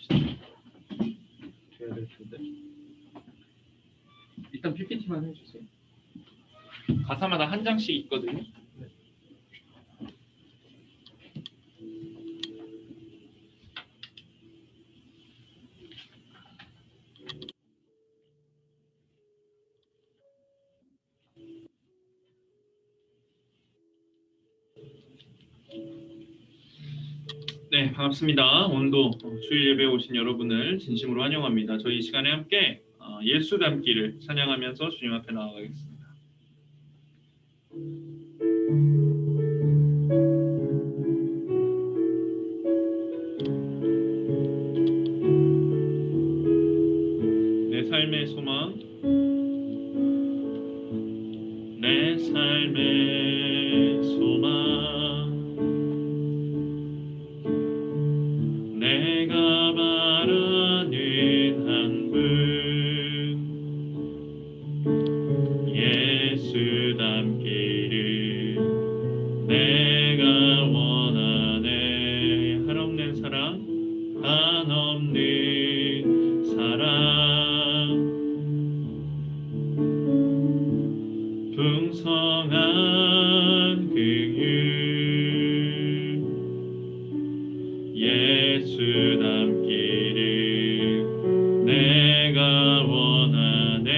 돼야 될 텐데. 일단 PPT만 해주세요. 가사마다 한 장씩 있거든요. 네, 반갑습니다. 오늘도 주일 예배에 오신 여러분을 진심으로 환영합니다. 저희 이 시간에 함께 예수 닮기를 찬양하면서 주님 앞에 나아가겠습니다. 내 삶의 소망, 내 삶의 소망, 내가 바라는 한 분, 예수 닮기를 내가 원하네. 한없는 사랑, 한없는 사랑, 풍성한 긍휼, 예수 닮기를 내가 원하네.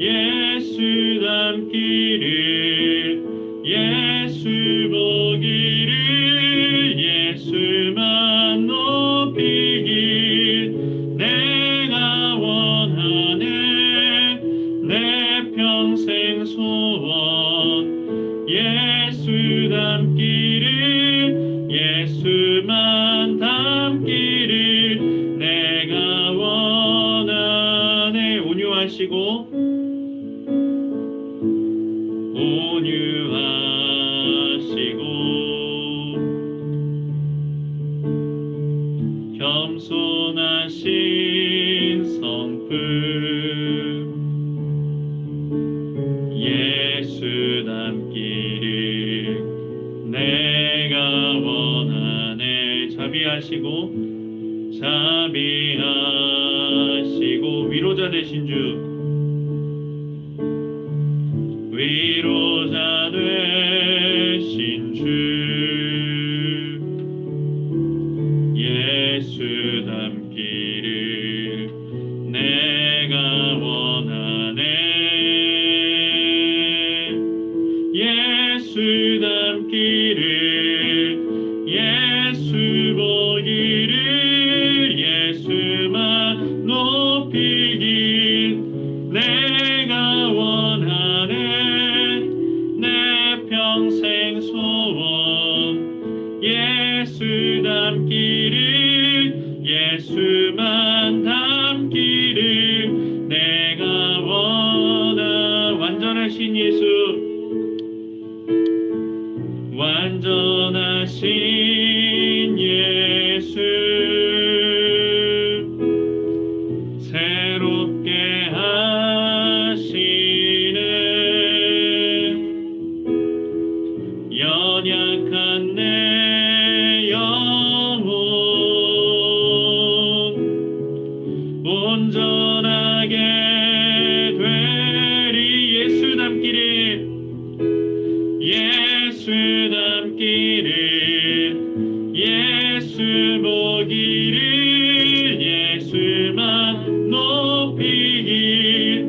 예수 닮기를, 예수 보기를, 예수만 높이길 내가 원하네. 내 평생 소원, 예수 닮기를, 예수만 닮기를 내가 원하네. 온유하시고 겸손하신 성품, 예수 닮기를 내가 원하네. 자비하시고 위로자 되신 주, 위로자 되신 주, 예수 닮기를 내가 원하네. 예수 닮기를, 예수 보기를, 예수만 높이길 내가 원하네. 내 평생 소원, 예수 닮기를, 예수만 닮기를 내가 원하. 완전하신 예수, 완전하신 예수, 새롭게 하시네. 연약한 내 영혼 온전하게 되리. 예수 닮기를, 예수 닮기를, 예수 보기를, 예수만 높이길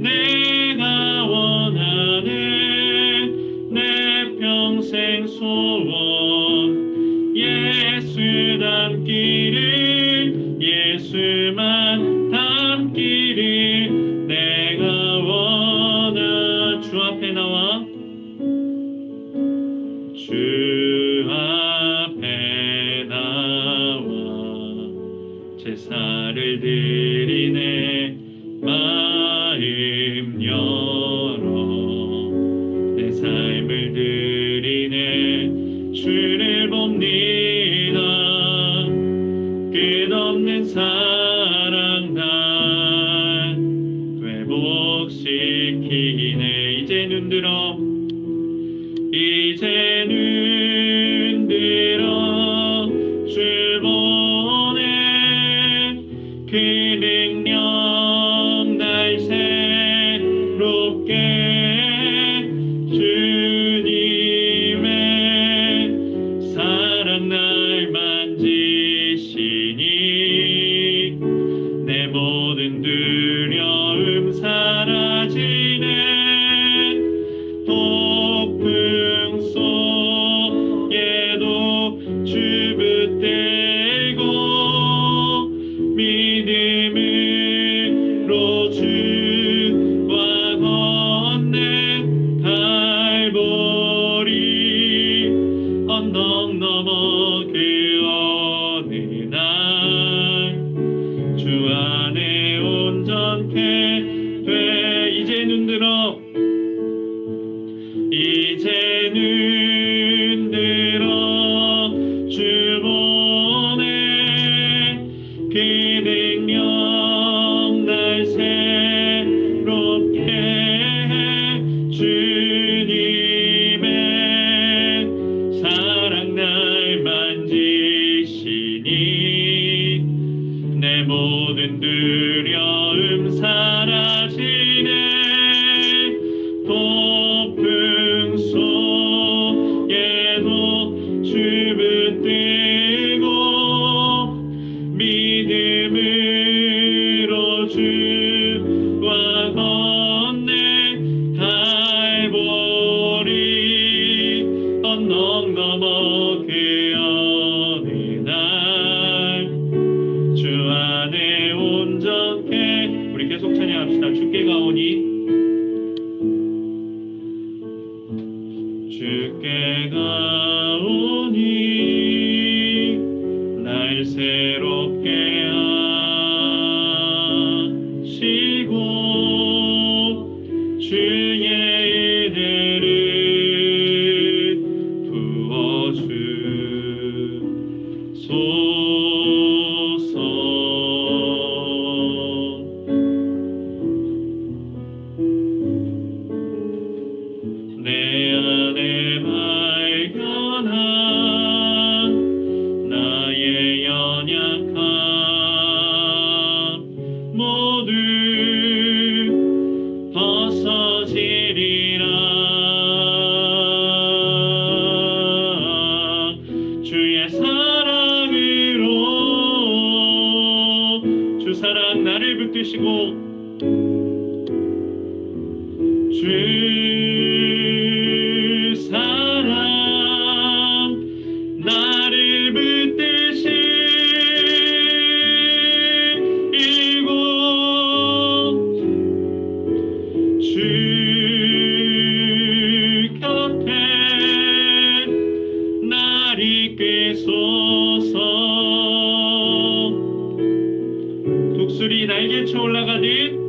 내가 원하네. 내 평생 소원, 예수 닮기를, 예수만 닮기를 내가 원하. 주 앞에 나와, 주 앞에 나와 제사를 드리네. 마음 열어 내 삶을 드리네. 주를 봅니다. 끝없는 사랑 날 회복시키네. 이제 눈들어, 이제 눈들어 주 보내 그 능력 날 새롭게 주님의 사랑 날 만지시니 내 모든 두려움 사라지네 폭풍 속에도 주 붙들고 믿음으로 주와 건네 갈보리 언덕 넘어 그 어느 날 주 안에 온전케 돼 이제 눈들어 주 보내 그 능력 날 새롭게 해 주님의 사랑 날 만지시니 내 모든 두려움 사라지네 폭풍 속에도 주 붙들고 믿음으로 주와 건네 갈보리 언덕 넘어 그 어느 날 주 안에 온전케 우리 계속 찬양합시다. 주께 가오니 주께 가오니 날 새롭게 하시고 주의 은혜를 부어주소서 내 안에 발견한 나의 연약함 모두 벗어지리라 주의 사랑으로 주 사랑 나를 붙드시고 주 사랑 나를 붙드시고 주 곁에 날 이끄소서 독수리 날개쳐 올라가듯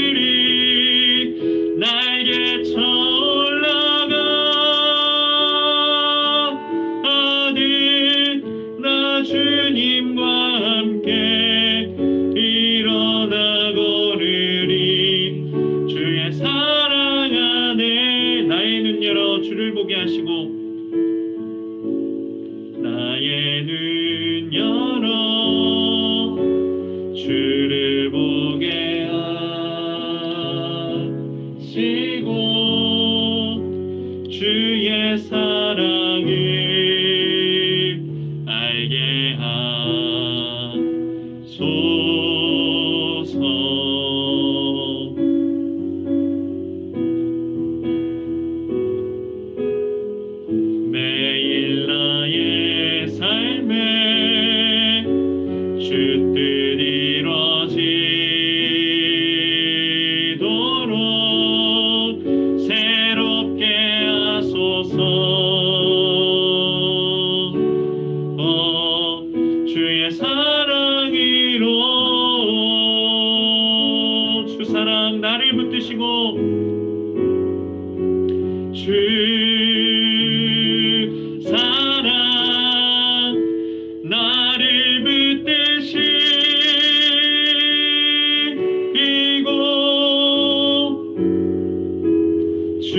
독수리 날개쳐 올라가듯 나 주님과 함께 일어나 걸으리 주의 사랑 안에 나의 눈 열어 주를 보게 하시고 나의 눈 열어 주를 보게 하시고 주의 사랑을 알게 하소서 매일 나의 삶에 주 뜻 이루어지도록 새롭게 하소서 주의 사랑으로 주 사랑 나를 붙드시고 주 사랑 나를 붙드시고 주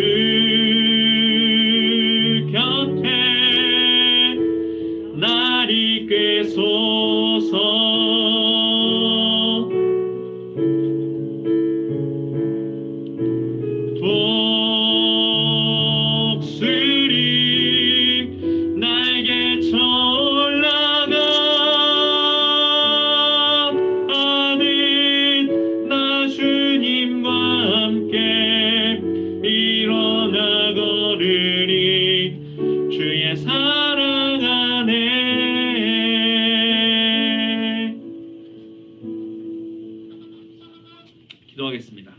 기도하겠습니다.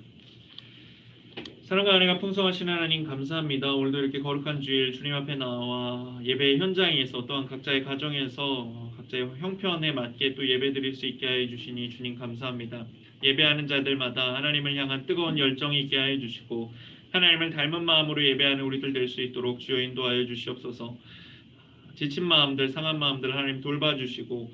사랑과 은혜가 풍성하신 하나님 감사합니다. 오늘도 이렇게 거룩한 주일 주님 앞에 나와 예배 현장에서 또한 각자의 가정에서 각자의 형편에 맞게 또 예배 드릴 수 있게 하여 주시니 주님 감사합니다. 예배하는 자들마다 하나님을 향한 뜨거운 열정이 있게 하여 주시고 하나님을 닮은 마음으로 예배하는 우리들 될 수 있도록 주여 인도하여 주시옵소서. 지친 마음들, 상한 마음들 하나님 돌봐주시고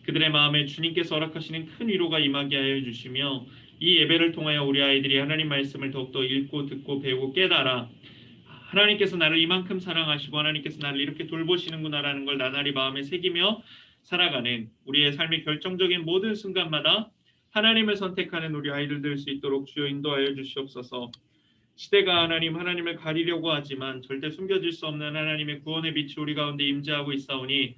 그들의 마음에 주님께서 허락하시는 큰 위로가 임하게 하여 주시며 이 예배를 통하여 우리 아이들이 하나님 말씀을 더욱더 읽고 듣고 배우고 깨달아 하나님께서 나를 이만큼 사랑하시고 하나님께서 나를 이렇게 돌보시는구나라는 걸 나날이 마음에 새기며 살아가는 우리의 삶의 결정적인 모든 순간마다 하나님을 선택하는 우리 아이들 될 수 있도록 주여 인도하여 주시옵소서. 시대가 하나님을 가리려고 하지만 절대 숨겨질 수 없는 하나님의 구원의 빛이 우리 가운데 임재하고 있사오니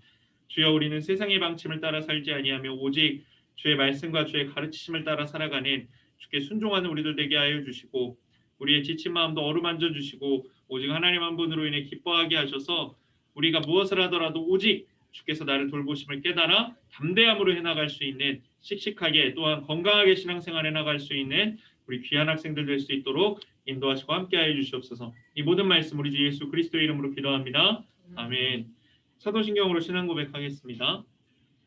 주여 우리는 세상의 방침을 따라 살지 아니하며 오직 주의 말씀과 주의 가르치심을 따라 살아가는 주께 순종하는 우리들 되게 하여 주시고 우리의 지친 마음도 어루만져 주시고 오직 하나님 한 분으로 인해 기뻐하게 하셔서 우리가 무엇을 하더라도 오직 주께서 나를 돌보심을 깨달아 담대함으로 해나갈 수 있는 씩씩하게 또한 건강하게 신앙생활해 나갈 수 있는 우리 귀한 학생들 될 수 있도록 인도하시고 함께하여 주시옵소서. 이 모든 말씀 우리 주 예수 그리스도의 이름으로 기도합니다. 아멘. 사도신경으로 신앙 고백하겠습니다.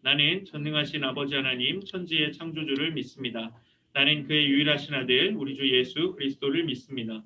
나는 전능하신 아버지 하나님 천지의 창조주를 믿습니다. 나는 그의 유일하신 아들 우리 주 예수 그리스도를 믿습니다.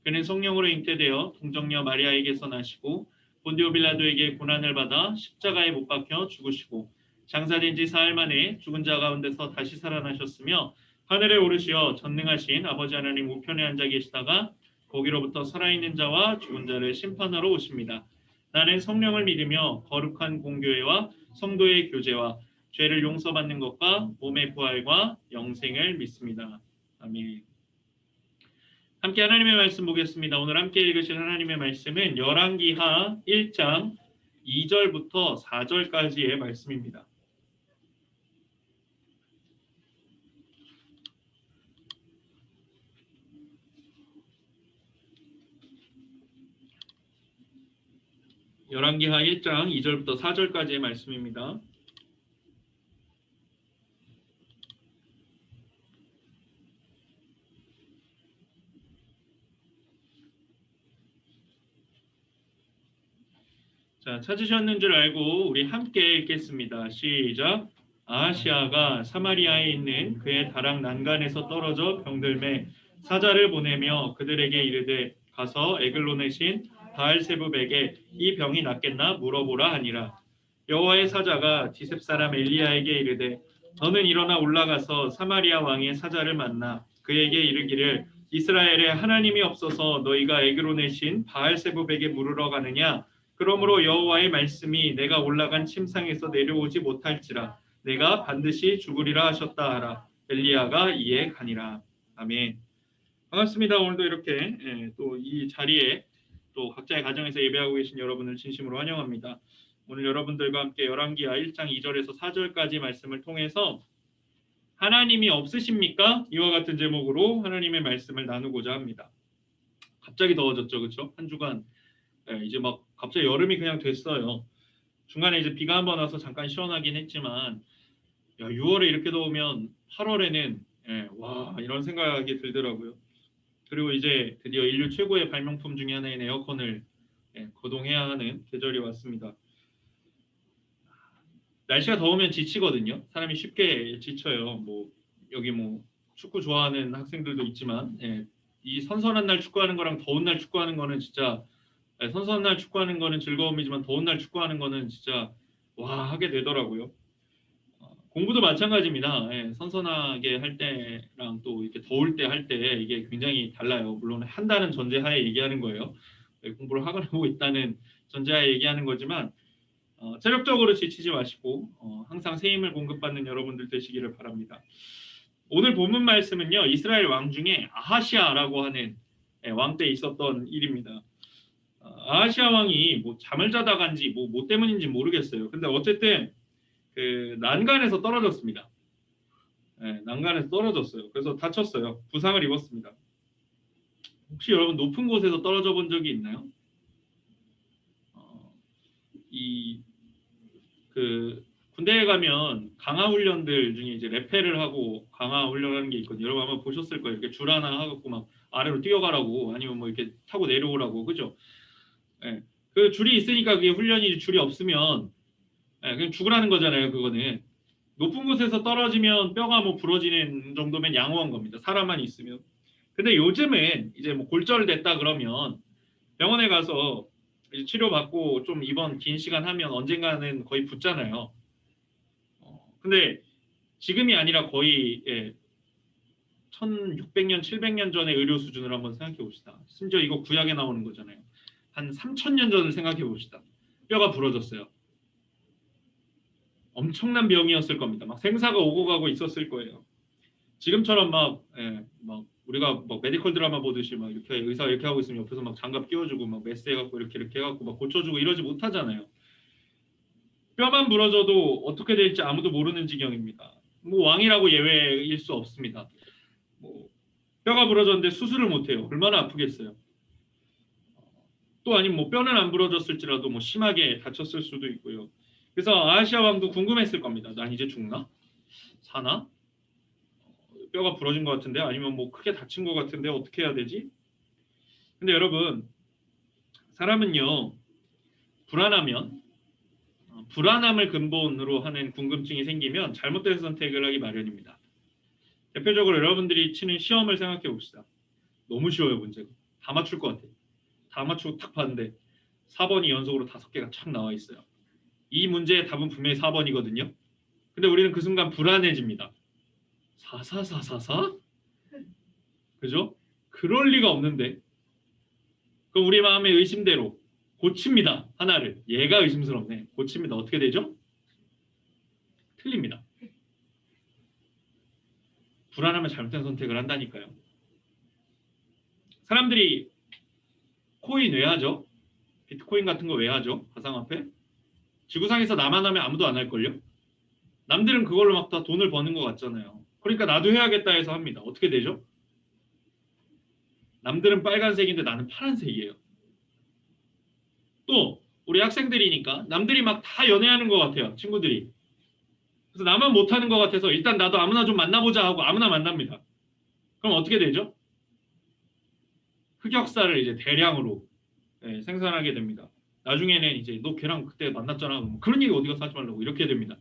그는 성령으로 잉태되어 동정녀 마리아에게서 나시고 본디오 빌라도에게 고난을 받아 십자가에 못 박혀 죽으시고 장사된 지 사흘 만에 죽은 자 가운데서 다시 살아나셨으며 하늘에 오르시어 전능하신 아버지 하나님 우편에 앉아 계시다가 거기로부터 살아있는 자와 죽은 자를 심판하러 오십니다. 나는 성령을 믿으며 거룩한 공교회와 성도의 교제와 죄를 용서받는 것과 몸의 부활과 영생을 믿습니다. 아멘. 함께 하나님의 말씀 보겠습니다. 오늘 함께 읽으실 하나님의 말씀은 열왕기하 1장 2절부터 4절까지의 말씀입니다. 열왕기하 1장 2절부터 4절까지의 말씀입니다. 자, 찾으셨는 줄 알고 우리 함께 읽겠습니다. 시작. 아하시아가 사마리아에 있는 그의 다락 난간에서 떨어져 병들매 사자를 보내며 그들에게 이르되 가서 에글론의 신 바알세붑에게 이 병이 낫겠나 물어보라 하니라. 여호와의 사자가 디셉 사람 엘리야에게 이르되 너는 일어나 올라가서 사마리아 왕의 사자를 만나 그에게 이르기를 이스라엘에 하나님이 없어서 너희가 에글론의 신 바알세붑에게 물으러 가느냐. 그러므로 여호와의 말씀이 내가 올라간 침상에서 내려오지 못할지라 내가 반드시 죽으리라 하셨다 하라. 엘리야가 이에 가니라. 아멘. 반갑습니다. 오늘도 이렇게 또 이 자리에 또 각자의 가정에서 예배하고 계신 여러분을 진심으로 환영합니다. 오늘 여러분들과 함께 열왕기하 1장 2절에서 4절까지 말씀을 통해서 하나님이 없으십니까? 이와 같은 제목으로 하나님의 말씀을 나누고자 합니다. 갑자기 더워졌죠, 그렇죠? 한 주간 이제 막 갑자기 여름이 그냥 됐어요. 중간에 이제 비가 한번 와서 잠깐 시원하긴 했지만 6월에 이렇게 더우면 8월에는 와 이런 생각이 들더라고요. 그리고 이제 드디어 인류 최고의 발명품 중에 하나인 에어컨을 거동해야 하는 계절이 왔습니다. 날씨가 더우면 지치거든요. 사람이 쉽게 지쳐요. 뭐 여기 뭐 축구 좋아하는 학생들도 있지만 이 선선한 날 축구하는 거랑 더운 날 축구하는 거는 진짜 선선한 날 축구하는 거는 즐거움이지만 더운 날 축구하는 거는 진짜 와 하게 되더라고요. 공부도 마찬가지입니다. 선선하게 할 때랑 또 이렇게 더울 때 할 때 이게 굉장히 달라요. 물론 한다는 전제하에 얘기하는 거예요. 공부를 하고 있다는 전제하에 얘기하는 거지만 체력적으로 지치지 마시고 항상 새 힘을 공급받는 여러분들 되시기를 바랍니다. 오늘 본문 말씀은요. 이스라엘 왕 중에 아하시아라고 하는 왕 때 있었던 일입니다. 아하시아 왕이 뭐 잠을 자다 간지 뭐 때문인지 모르겠어요. 근데 어쨌든 그 난간에서 떨어졌습니다. 난간에서 떨어졌어요. 그래서 다쳤어요. 부상을 입었습니다. 혹시 여러분 높은 곳에서 떨어져 본 적이 있나요? 이 그 군대에 가면 강화 훈련들 중에 이제 레페를 하고 강화 훈련하는 게 있거든요. 여러분 아마 보셨을 거예요. 이렇게 줄 하나 하고 막 아래로 뛰어가라고 아니면 뭐 이렇게 타고 내려오라고 그죠? 예. 그 줄이 있으니까 그게 훈련이 줄이 없으면 예, 그냥 죽으라는 거잖아요. 그거는 높은 곳에서 떨어지면 뼈가 뭐 부러지는 정도면 양호한 겁니다. 사람만 있으면. 근데 요즘은 이제 뭐 골절됐다 그러면 병원에 가서 이제 치료받고 좀 입원 긴 시간 하면 언젠가는 거의 붙잖아요. 근데 지금이 아니라 거의 1600년, 700년 전의 의료 수준을 한번 생각해 봅시다. 심지어 이거 구약에 나오는 거잖아요. 한 3000년 전을 생각해 봅시다. 뼈가 부러졌어요. 엄청난 병이었을 겁니다. 막 생사가 오고 가고 있었을 거예요. 지금처럼 막 우리가 막 메디컬 드라마 보듯이 막 이렇게 의사 이렇게 하고 있으면 옆에서 막 장갑 끼워주고 막 메스 해갖고 이렇게 해갖고 막 고쳐주고 이러지 못하잖아요. 뼈만 부러져도 어떻게 될지 아무도 모르는 지경입니다. 뭐 왕이라고 예외일 수 없습니다. 뭐 뼈가 부러졌는데 수술을 못해요. 얼마나 아프겠어요. 또 아니면 뭐 뼈는 안 부러졌을지라도 뭐 심하게 다쳤을 수도 있고요. 그래서 아하시아 왕도 궁금했을 겁니다. 난 이제 죽나? 사나? 뼈가 부러진 것 같은데 아니면 뭐 크게 다친 것 같은데 어떻게 해야 되지? 근데 여러분 사람은요 불안하면 불안함을 근본으로 하는 궁금증이 생기면 잘못된 선택을 하기 마련입니다. 대표적으로 여러분들이 치는 시험을 생각해 봅시다. 너무 쉬워요 문제가. 다 맞출 것 같아요. 다 맞추고 탁 봤는데 4번이 연속으로 5개가 촥 나와 있어요. 이 문제의 답은 분명히 4번이거든요. 근데 우리는 그 순간 불안해집니다. 4444? 그죠? 그럴 리가 없는데. 그럼 우리 마음의 의심대로 고칩니다. 하나를. 얘가 의심스럽네. 고칩니다. 어떻게 되죠? 틀립니다. 불안하면 잘못된 선택을 한다니까요. 사람들이 코인 왜 하죠? 비트코인 같은 거 왜 하죠? 가상화폐? 지구상에서 나만 하면 아무도 안 할걸요? 남들은 그걸로 막 다 돈을 버는 것 같잖아요. 그러니까 나도 해야겠다 해서 합니다. 어떻게 되죠? 남들은 빨간색인데 나는 파란색이에요. 또 우리 학생들이니까 남들이 막 다 연애하는 것 같아요. 친구들이. 그래서 나만 못하는 것 같아서 일단 나도 아무나 좀 만나보자 하고 아무나 만납니다. 그럼 어떻게 되죠? 흑역사를 이제 대량으로 생산하게 됩니다. 나중에는 이제 너 걔랑 그때 만났잖아. 뭐 그런 얘기 어디 가서 하지 말라고 이렇게 됩니다.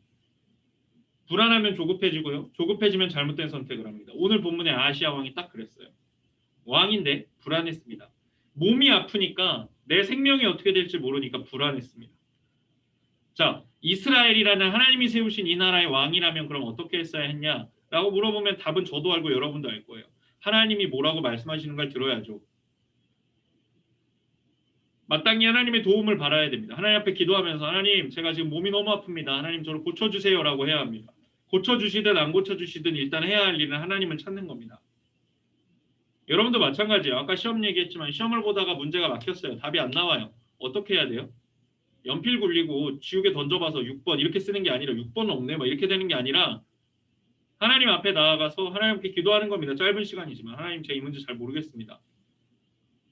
불안하면 조급해지고요. 조급해지면 잘못된 선택을 합니다. 오늘 본문의 아시아 왕이 딱 그랬어요. 왕인데 불안했습니다. 몸이 아프니까 내 생명이 어떻게 될지 모르니까 불안했습니다. 자, 이스라엘이라는 하나님이 세우신 이 나라의 왕이라면 그럼 어떻게 했어야 했냐? 라고 물어보면 답은 저도 알고 여러분도 알 거예요. 하나님이 뭐라고 말씀하시는 걸 들어야죠. 마땅히 하나님의 도움을 받아야 됩니다. 하나님 앞에 기도하면서 하나님 제가 지금 몸이 너무 아픕니다. 하나님 저를 고쳐주세요 라고 해야 합니다. 고쳐주시든 안 고쳐주시든 일단 해야 할 일은 하나님을 찾는 겁니다. 여러분도 마찬가지예요. 아까 시험 얘기했지만 시험을 보다가 문제가 막혔어요. 답이 안 나와요. 어떻게 해야 돼요? 연필 굴리고 지우개 던져봐서 6번 이렇게 쓰는 게 아니라 6번 없네 막 이렇게 되는 게 아니라 하나님 앞에 나아가서 하나님께 기도하는 겁니다. 짧은 시간이지만 하나님 제가 이 문제 잘 모르겠습니다.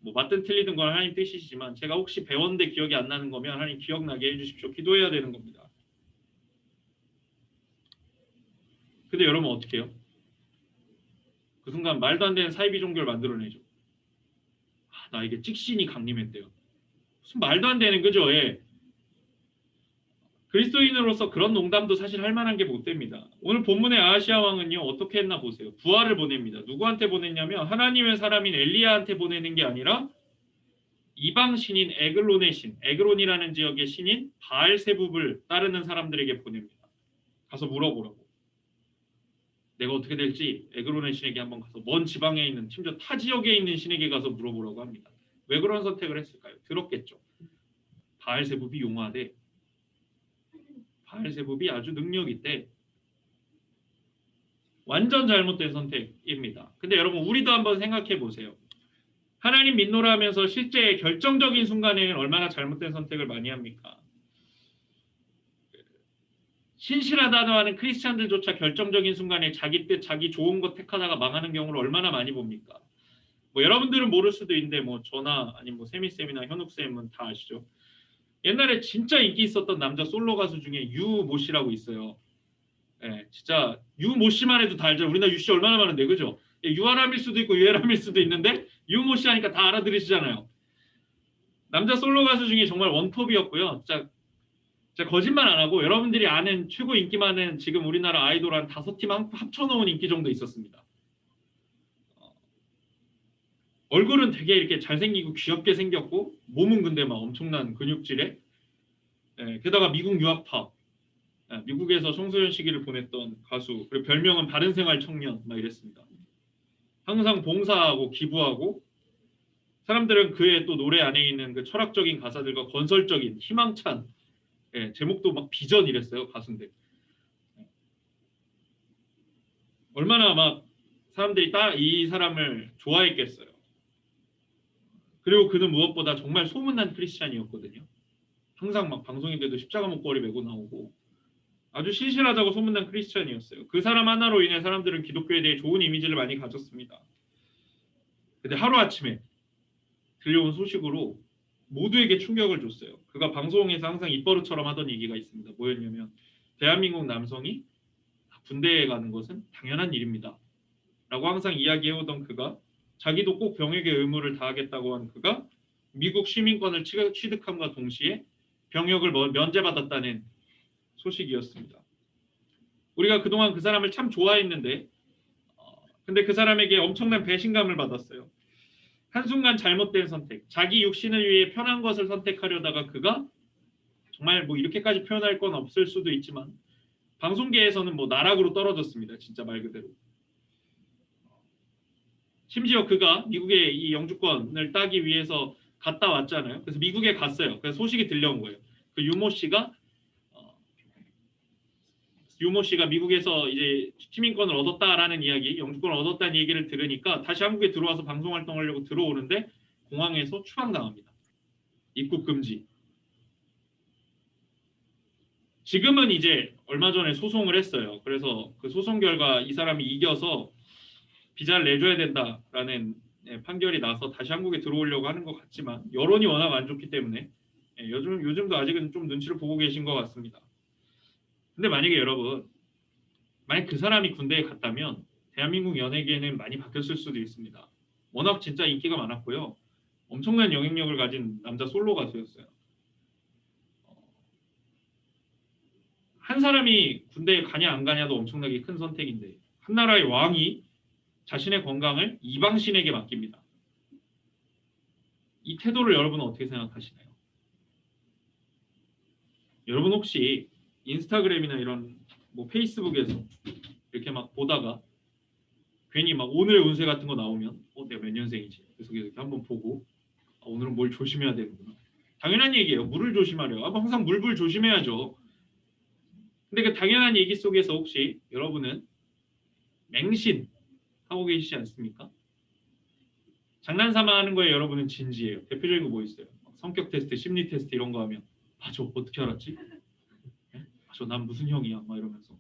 뭐 맞든 틀리든 건 하나님 뜻이시지만 제가 혹시 배웠는데 기억이 안 나는 거면 하나님 기억나게 해주십시오. 기도해야 되는 겁니다. 근데 여러분 어떻게 해요? 그 순간 말도 안 되는 사이비 종교를 만들어내죠. 나 이게 찍신이 강림했대요. 무슨 말도 안 되는 그죠? 예. 그리스도인으로서 그런 농담도 사실 할 만한 게 못 됩니다. 오늘 본문의 아하시아 왕은요 어떻게 했나 보세요. 부하를 보냅니다. 누구한테 보냈냐면 하나님의 사람인 엘리야한테 보내는 게 아니라 이방 신인 에글론의 신, 에그론이라는 지역의 신인 바알세붑을 따르는 사람들에게 보냅니다. 가서 물어보라고. 내가 어떻게 될지 에그론의 신에게 한번 가서 먼 지방에 있는 심지어 타 지역에 있는 신에게 가서 물어보라고 합니다. 왜 그런 선택을 했을까요? 들었겠죠. 바알세붑이 용하대. 바알세붑이 아주 능력 있대. 완전 잘못된 선택입니다. 근데 여러분 우리도 한번 생각해 보세요. 하나님 믿노라 하면서 실제 결정적인 순간에는 얼마나 잘못된 선택을 많이 합니까? 신실하다고 하는 크리스찬들조차 결정적인 순간에 자기 뜻, 자기 좋은 것 택하다가 망하는 경우를 얼마나 많이 봅니까? 뭐 여러분들은 모를 수도 있는데 뭐 저나 아니면 뭐 세미쌤이나 현욱쌤은 다 아시죠? 옛날에 진짜 인기 있었던 남자 솔로 가수 중에 유모 씨라고 있어요. 예, 진짜 유모 씨만 해도 다 알죠. 우리나라 유 씨 얼마나 많은데, 그죠? 예, 유아람일 수도 있고 유해람일 수도 있는데 유모 씨 하니까 다 알아들으시잖아요. 남자 솔로 가수 중에 정말 원톱이었고요. 진짜 거짓말 안 하고 여러분들이 아는 최고 인기 많은 지금 우리나라 아이돌 한 5팀 합쳐놓은 인기 정도 있었습니다. 얼굴은 되게 이렇게 잘생기고 귀엽게 생겼고 몸은 근데 막 엄청난 근육질에, 예, 게다가 미국 유학파, 예, 미국에서 청소년 시기를 보냈던 가수, 그리고 별명은 바른생활 청년 막 이랬습니다. 항상 봉사하고 기부하고, 사람들은 그의 또 노래 안에 있는 그 철학적인 가사들과 건설적인 희망찬, 예, 제목도 막 비전 이랬어요. 가수인데 얼마나 막 사람들이 이 사람을 좋아했겠어요. 그리고 그는 무엇보다 정말 소문난 크리스찬이었거든요. 항상 막 방송인데도 십자가 목걸이 메고 나오고 아주 신실하다고 소문난 크리스찬이었어요. 그 사람 하나로 인해 사람들은 기독교에 대해 좋은 이미지를 많이 가졌습니다. 근데 하루아침에 들려온 소식으로 모두에게 충격을 줬어요. 그가 방송에서 항상 입버릇처럼 하던 얘기가 있습니다. 뭐였냐면, 대한민국 남성이 군대에 가는 것은 당연한 일입니다. 라고 항상 이야기해오던 그가, 자기도 꼭 병역의 의무를 다하겠다고 한 그가 미국 시민권을 취득함과 동시에 병역을 면제받았다는 소식이었습니다. 우리가 그동안 그 사람을 참 좋아했는데, 근데 그 사람에게 엄청난 배신감을 받았어요. 한순간 잘못된 선택, 자기 육신을 위해 편한 것을 선택하려다가 그가 정말 뭐 이렇게까지 표현할 건 없을 수도 있지만 방송계에서는 뭐 나락으로 떨어졌습니다. 진짜 말 그대로. 심지어 그가 미국의 이 영주권을 따기 위해서 갔다 왔잖아요. 그래서 미국에 갔어요. 그래서 소식이 들려온 거예요. 그 유모 씨가 미국에서 이제 시민권을 얻었다라는 이야기, 영주권을 얻었다는 얘기를 들으니까 다시 한국에 들어와서 방송 활동하려고 들어오는데 공항에서 추방당합니다. 입국 금지. 지금은 이제 얼마 전에 소송을 했어요. 그래서 그 소송 결과 이 사람이 이겨서 비자를 내줘야 된다라는, 예, 판결이 나서 다시 한국에 들어오려고 하는 것 같지만 여론이 워낙 안 좋기 때문에, 예, 요즘도 아직은 좀 눈치를 보고 계신 것 같습니다. 근데 만약 그 사람이 군대에 갔다면 대한민국 연예계는 많이 바뀌었을 수도 있습니다. 워낙 진짜 인기가 많았고요. 엄청난 영향력을 가진 남자 솔로 가수였어요. 한 사람이 군대에 가냐 안 가냐도 엄청나게 큰 선택인데 한 나라의 왕이 자신의 건강을 이방신에게 맡깁니다. 이 태도를 여러분은 어떻게 생각하시나요? 여러분 혹시 인스타그램이나 이런 뭐 페이스북에서 이렇게 막 보다가 괜히 막 오늘의 운세 같은 거 나오면 내가 몇 년생이지? 그래서 이렇게 한번 보고 오늘은 뭘 조심해야 되는구나. 당연한 얘기예요. 물을 조심하려. 항상 물불 조심해야죠. 근데 그 당연한 얘기 속에서 혹시 여러분은 맹신 하고 계시지 않습니까? 장난삼아 하는 거에 여러분은 진지해요. 대표적인 거 뭐 있어요? 성격 테스트, 심리 테스트 이런 거 하면 저 어떻게 알았지? 난 무슨 형이야? 막 이러면서.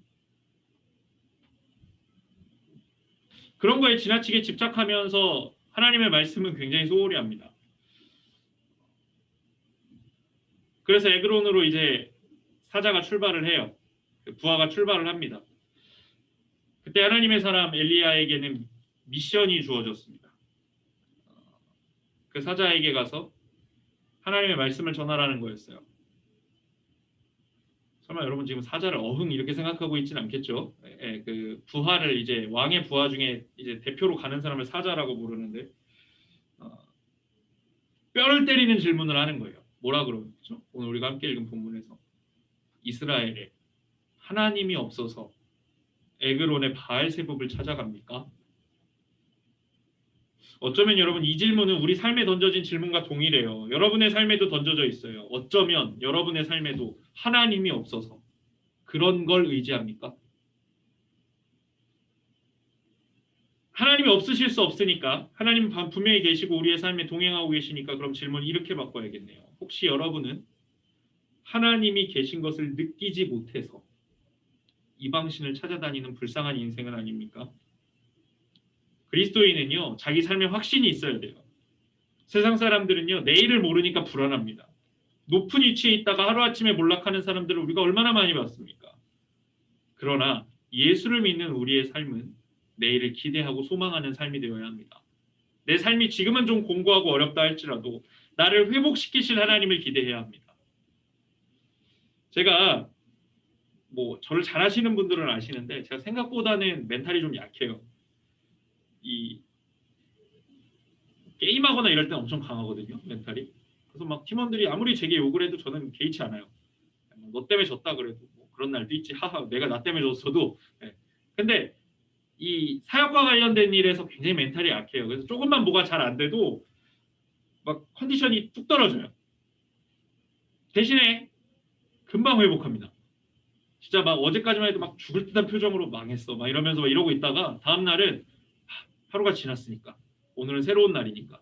그런 거에 지나치게 집착하면서 하나님의 말씀은 굉장히 소홀히 합니다. 그래서 에그론으로 이제 사자가 출발을 해요. 부하가 출발을 합니다. 그때 하나님의 사람 엘리야에게는 미션이 주어졌습니다. 그 사자에게 가서 하나님의 말씀을 전하라는 거였어요. 설마 여러분 지금 사자를 어흥 이렇게 생각하고 있지는 않겠죠? 그 부하를 이제 왕의 부하 중에 이제 대표로 가는 사람을 사자라고 부르는데 뼈를 때리는 질문을 하는 거예요. 뭐라 그러죠? 오늘 우리가 함께 읽은 본문에서 이스라엘에 하나님이 없어서 에그론의 바알세붑을 찾아갑니까? 어쩌면 여러분 이 질문은 우리 삶에 던져진 질문과 동일해요. 여러분의 삶에도 던져져 있어요. 어쩌면 여러분의 삶에도 하나님이 없어서 그런 걸 의지합니까? 하나님이 없으실 수 없으니까 하나님은 분명히 계시고 우리의 삶에 동행하고 계시니까 그럼 질문을 이렇게 바꿔야겠네요. 혹시 여러분은 하나님이 계신 것을 느끼지 못해서 이방신을 찾아다니는 불쌍한 인생은 아닙니까? 그리스도인은요, 자기 삶에 확신이 있어야 돼요. 세상 사람들은요, 내일을 모르니까 불안합니다. 높은 위치에 있다가 하루아침에 몰락하는 사람들을 우리가 얼마나 많이 봤습니까? 그러나 예수를 믿는 우리의 삶은 내일을 기대하고 소망하는 삶이 되어야 합니다. 내 삶이 지금은 좀 공고하고 어렵다 할지라도 나를 회복시키실 하나님을 기대해야 합니다. 제가 뭐 저를 잘 아시는 분들은 아시는데 제가 생각보다는 멘탈이 좀 약해요. 이 게임하거나 이럴 때 엄청 강하거든요, 멘탈이. 그래서 막 팀원들이 아무리 제게 욕을 해도 저는 개의치 않아요. 너 때문에 졌다 그래도 뭐 그런 날도 있지. 하하, 내가 나 때문에 졌어도. 네. 근데 이 사역과 관련된 일에서 굉장히 멘탈이 약해요. 그래서 조금만 뭐가 잘 안 돼도 막 컨디션이 뚝 떨어져요. 대신에 금방 회복합니다. 진짜 막 어제까지만 해도 막 죽을 듯한 표정으로 망했어 막 이러면서 막 이러고 있다가 다음 날은 하루가 지났으니까 오늘은 새로운 날이니까.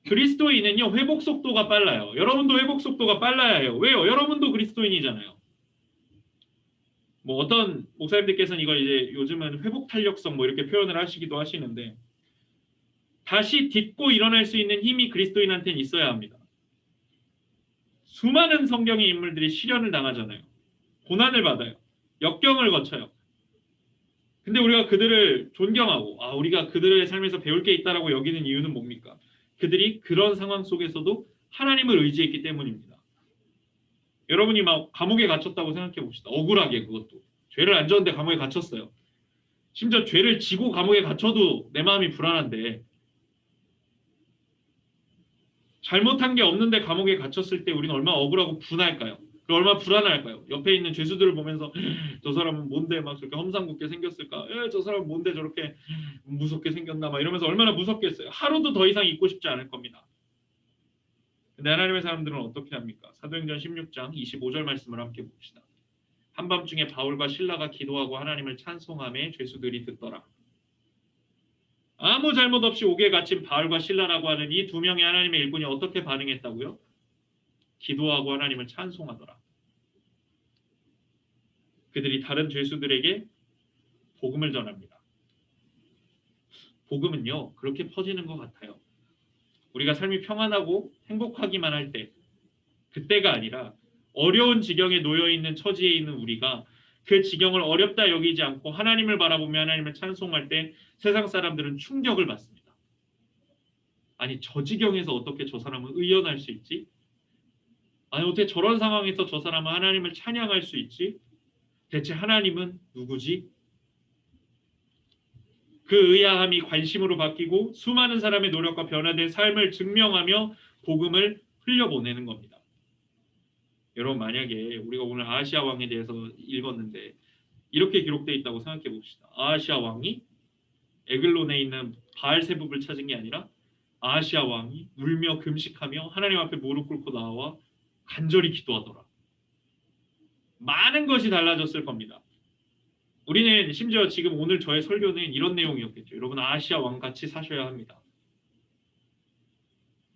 그리스도인은요 회복 속도가 빨라요. 여러분도 회복 속도가 빨라야 해요. 왜요? 여러분도 그리스도인이잖아요. 뭐 어떤 목사님들께서는 이걸 이제 요즘은 회복 탄력성 뭐 이렇게 표현을 하시기도 하시는데 다시 딛고 일어날 수 있는 힘이 그리스도인한테는 있어야 합니다. 수많은 성경의 인물들이 시련을 당하잖아요. 고난을 받아요. 역경을 거쳐요. 근데 우리가 그들을 존경하고 우리가 그들의 삶에서 배울 게 있다라고 여기는 이유는 뭡니까? 그들이 그런 상황 속에서도 하나님을 의지했기 때문입니다. 여러분이 막 감옥에 갇혔다고 생각해 봅시다. 억울하게 그것도. 죄를 안 졌는데 감옥에 갇혔어요. 심지어 죄를 지고 감옥에 갇혀도 내 마음이 불안한데 잘못한 게 없는데 감옥에 갇혔을 때 우리는 얼마나 억울하고 분할까요? 얼마나 불안할까요? 옆에 있는 죄수들을 보면서 저 사람은 뭔데 막 저렇게 험상궂게 생겼을까? 저 사람은 뭔데 저렇게 무섭게 생겼나? 막 이러면서 얼마나 무섭겠어요. 하루도 더 이상 있고 싶지 않을 겁니다. 근데 하나님의 사람들은 어떻게 합니까? 사도행전 16장 25절 말씀을 함께 봅시다. 한밤중에 바울과 실라가 기도하고 하나님을 찬송하며 죄수들이 듣더라. 아무 잘못 없이 옥에 갇힌 바울과 실라라고 하는 이 두 명의 하나님의 일꾼이 어떻게 반응했다고요? 기도하고 하나님을 찬송하더라. 그들이 다른 죄수들에게 복음을 전합니다. 복음은요, 그렇게 퍼지는 것 같아요. 우리가 삶이 평안하고 행복하기만 할 때, 그때가 아니라 어려운 지경에 놓여있는 처지에 있는 우리가 그 지경을 어렵다 여기지 않고 하나님을 바라보며 하나님을 찬송할 때 세상 사람들은 충격을 받습니다. 아니, 저 지경에서 어떻게 저 사람은 의연할 수 있지? 아니, 어떻게 저런 상황에서 저 사람은 하나님을 찬양할 수 있지? 대체 하나님은 누구지? 그 의아함이 관심으로 바뀌고 수많은 사람의 노력과 변화된 삶을 증명하며 복음을 흘려보내는 겁니다. 여러분, 만약에 우리가 오늘 아하시아 왕에 대해서 읽었는데 이렇게 기록되어 있다고 생각해 봅시다. 아하시아 왕이 에글론에 있는 바알세붑을 찾은 게 아니라 아하시아 왕이 울며 금식하며 하나님 앞에 무릎 꿇고 나와 간절히 기도하더라. 많은 것이 달라졌을 겁니다. 우리는 심지어 지금 오늘 저의 설교는 이런 내용이었겠죠. 여러분, 아하시아 왕같이 사셔야 합니다.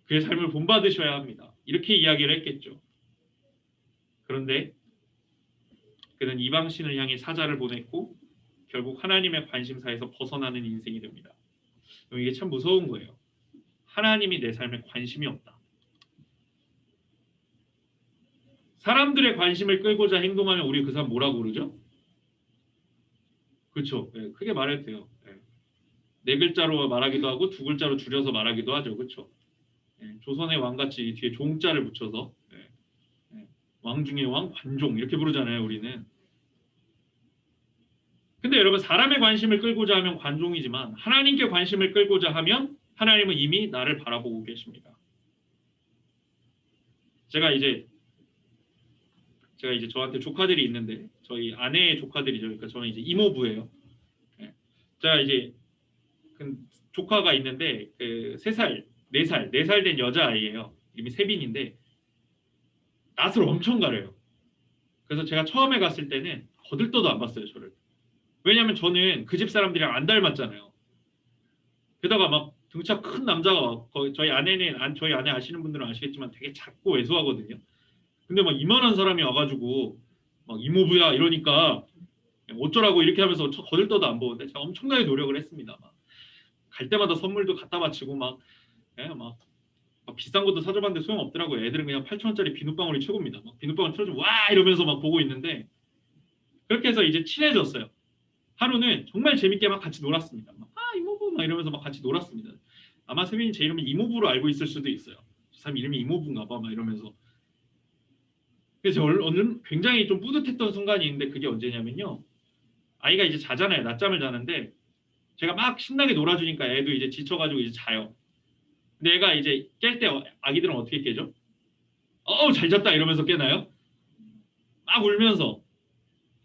그의 삶을 본받으셔야 합니다. 이렇게 이야기를 했겠죠. 그런데 그는 이방신을 향해 사자를 보냈고 결국 하나님의 관심사에서 벗어나는 인생이 됩니다. 이게 참 무서운 거예요. 하나님이 내 삶에 관심이 없다. 사람들의 관심을 끌고자 행동하면 우리 그 사람 뭐라고 그러죠? 그렇죠. 네, 크게 말해도 돼요. 네 글자로 말하기도 하고 두 글자로 줄여서 말하기도 하죠. 그렇죠. 조선의 왕같이 뒤에 종자를 붙여서 왕 중의 왕, 관종 이렇게 부르잖아요. 우리는. 근데 여러분, 사람의 관심을 끌고자 하면 관종이지만 하나님께 관심을 끌고자 하면 하나님은 이미 나를 바라보고 계십니다. 제가 이제 저한테 조카들이 있는데 저희 아내의 조카들이죠. 그러니까 저는 이제 이모부예요. 제가 이제 그 조카가 있는데 그 3살, 4살 된 여자아이예요. 이름이 세빈인데 낯을 엄청 가려요. 그래서 제가 처음에 갔을 때는 거들떠도 안 봤어요, 저를. 왜냐하면 저는 그 집 사람들이랑 안 닮았잖아요. 게다가 막 등차 큰 남자가 저희 아내 아시는 분들은 아시겠지만 되게 작고 왜소하거든요. 근데 막 이만한 사람이 와가지고 막 이모부야 이러니까 어쩌라고 이렇게 하면서 거들떠도 안 보는데 제가 엄청나게 노력을 했습니다. 막 갈 때마다 선물도 갖다 바치고 막 막 비싼 것도 사줘봤는데 소용없더라고요. 애들은 그냥 8,000원짜리 비눗방울이 최고입니다. 막 비눗방울 틀어주면 와 이러면서 막 보고 있는데 그렇게 해서 이제 친해졌어요. 하루는 정말 재밌게 막 같이 놀았습니다. 막, 이모부 막 이러면서 막 같이 놀았습니다. 아마 세빈이 제 이름을 이모부로 알고 있을 수도 있어요. 저 사람 이름이 이모부인가 봐 막 이러면서. 그래서 오늘 굉장히 좀 뿌듯했던 순간이 있는데 그게 언제냐면요. 아이가 이제 자잖아요. 낮잠을 자는데 제가 막 신나게 놀아주니까 애도 이제 지쳐가지고 이제 자요. 근데 애가 이제 깰 때 아기들은 어떻게 깨죠? 잘 잤다 이러면서 깨나요? 막 울면서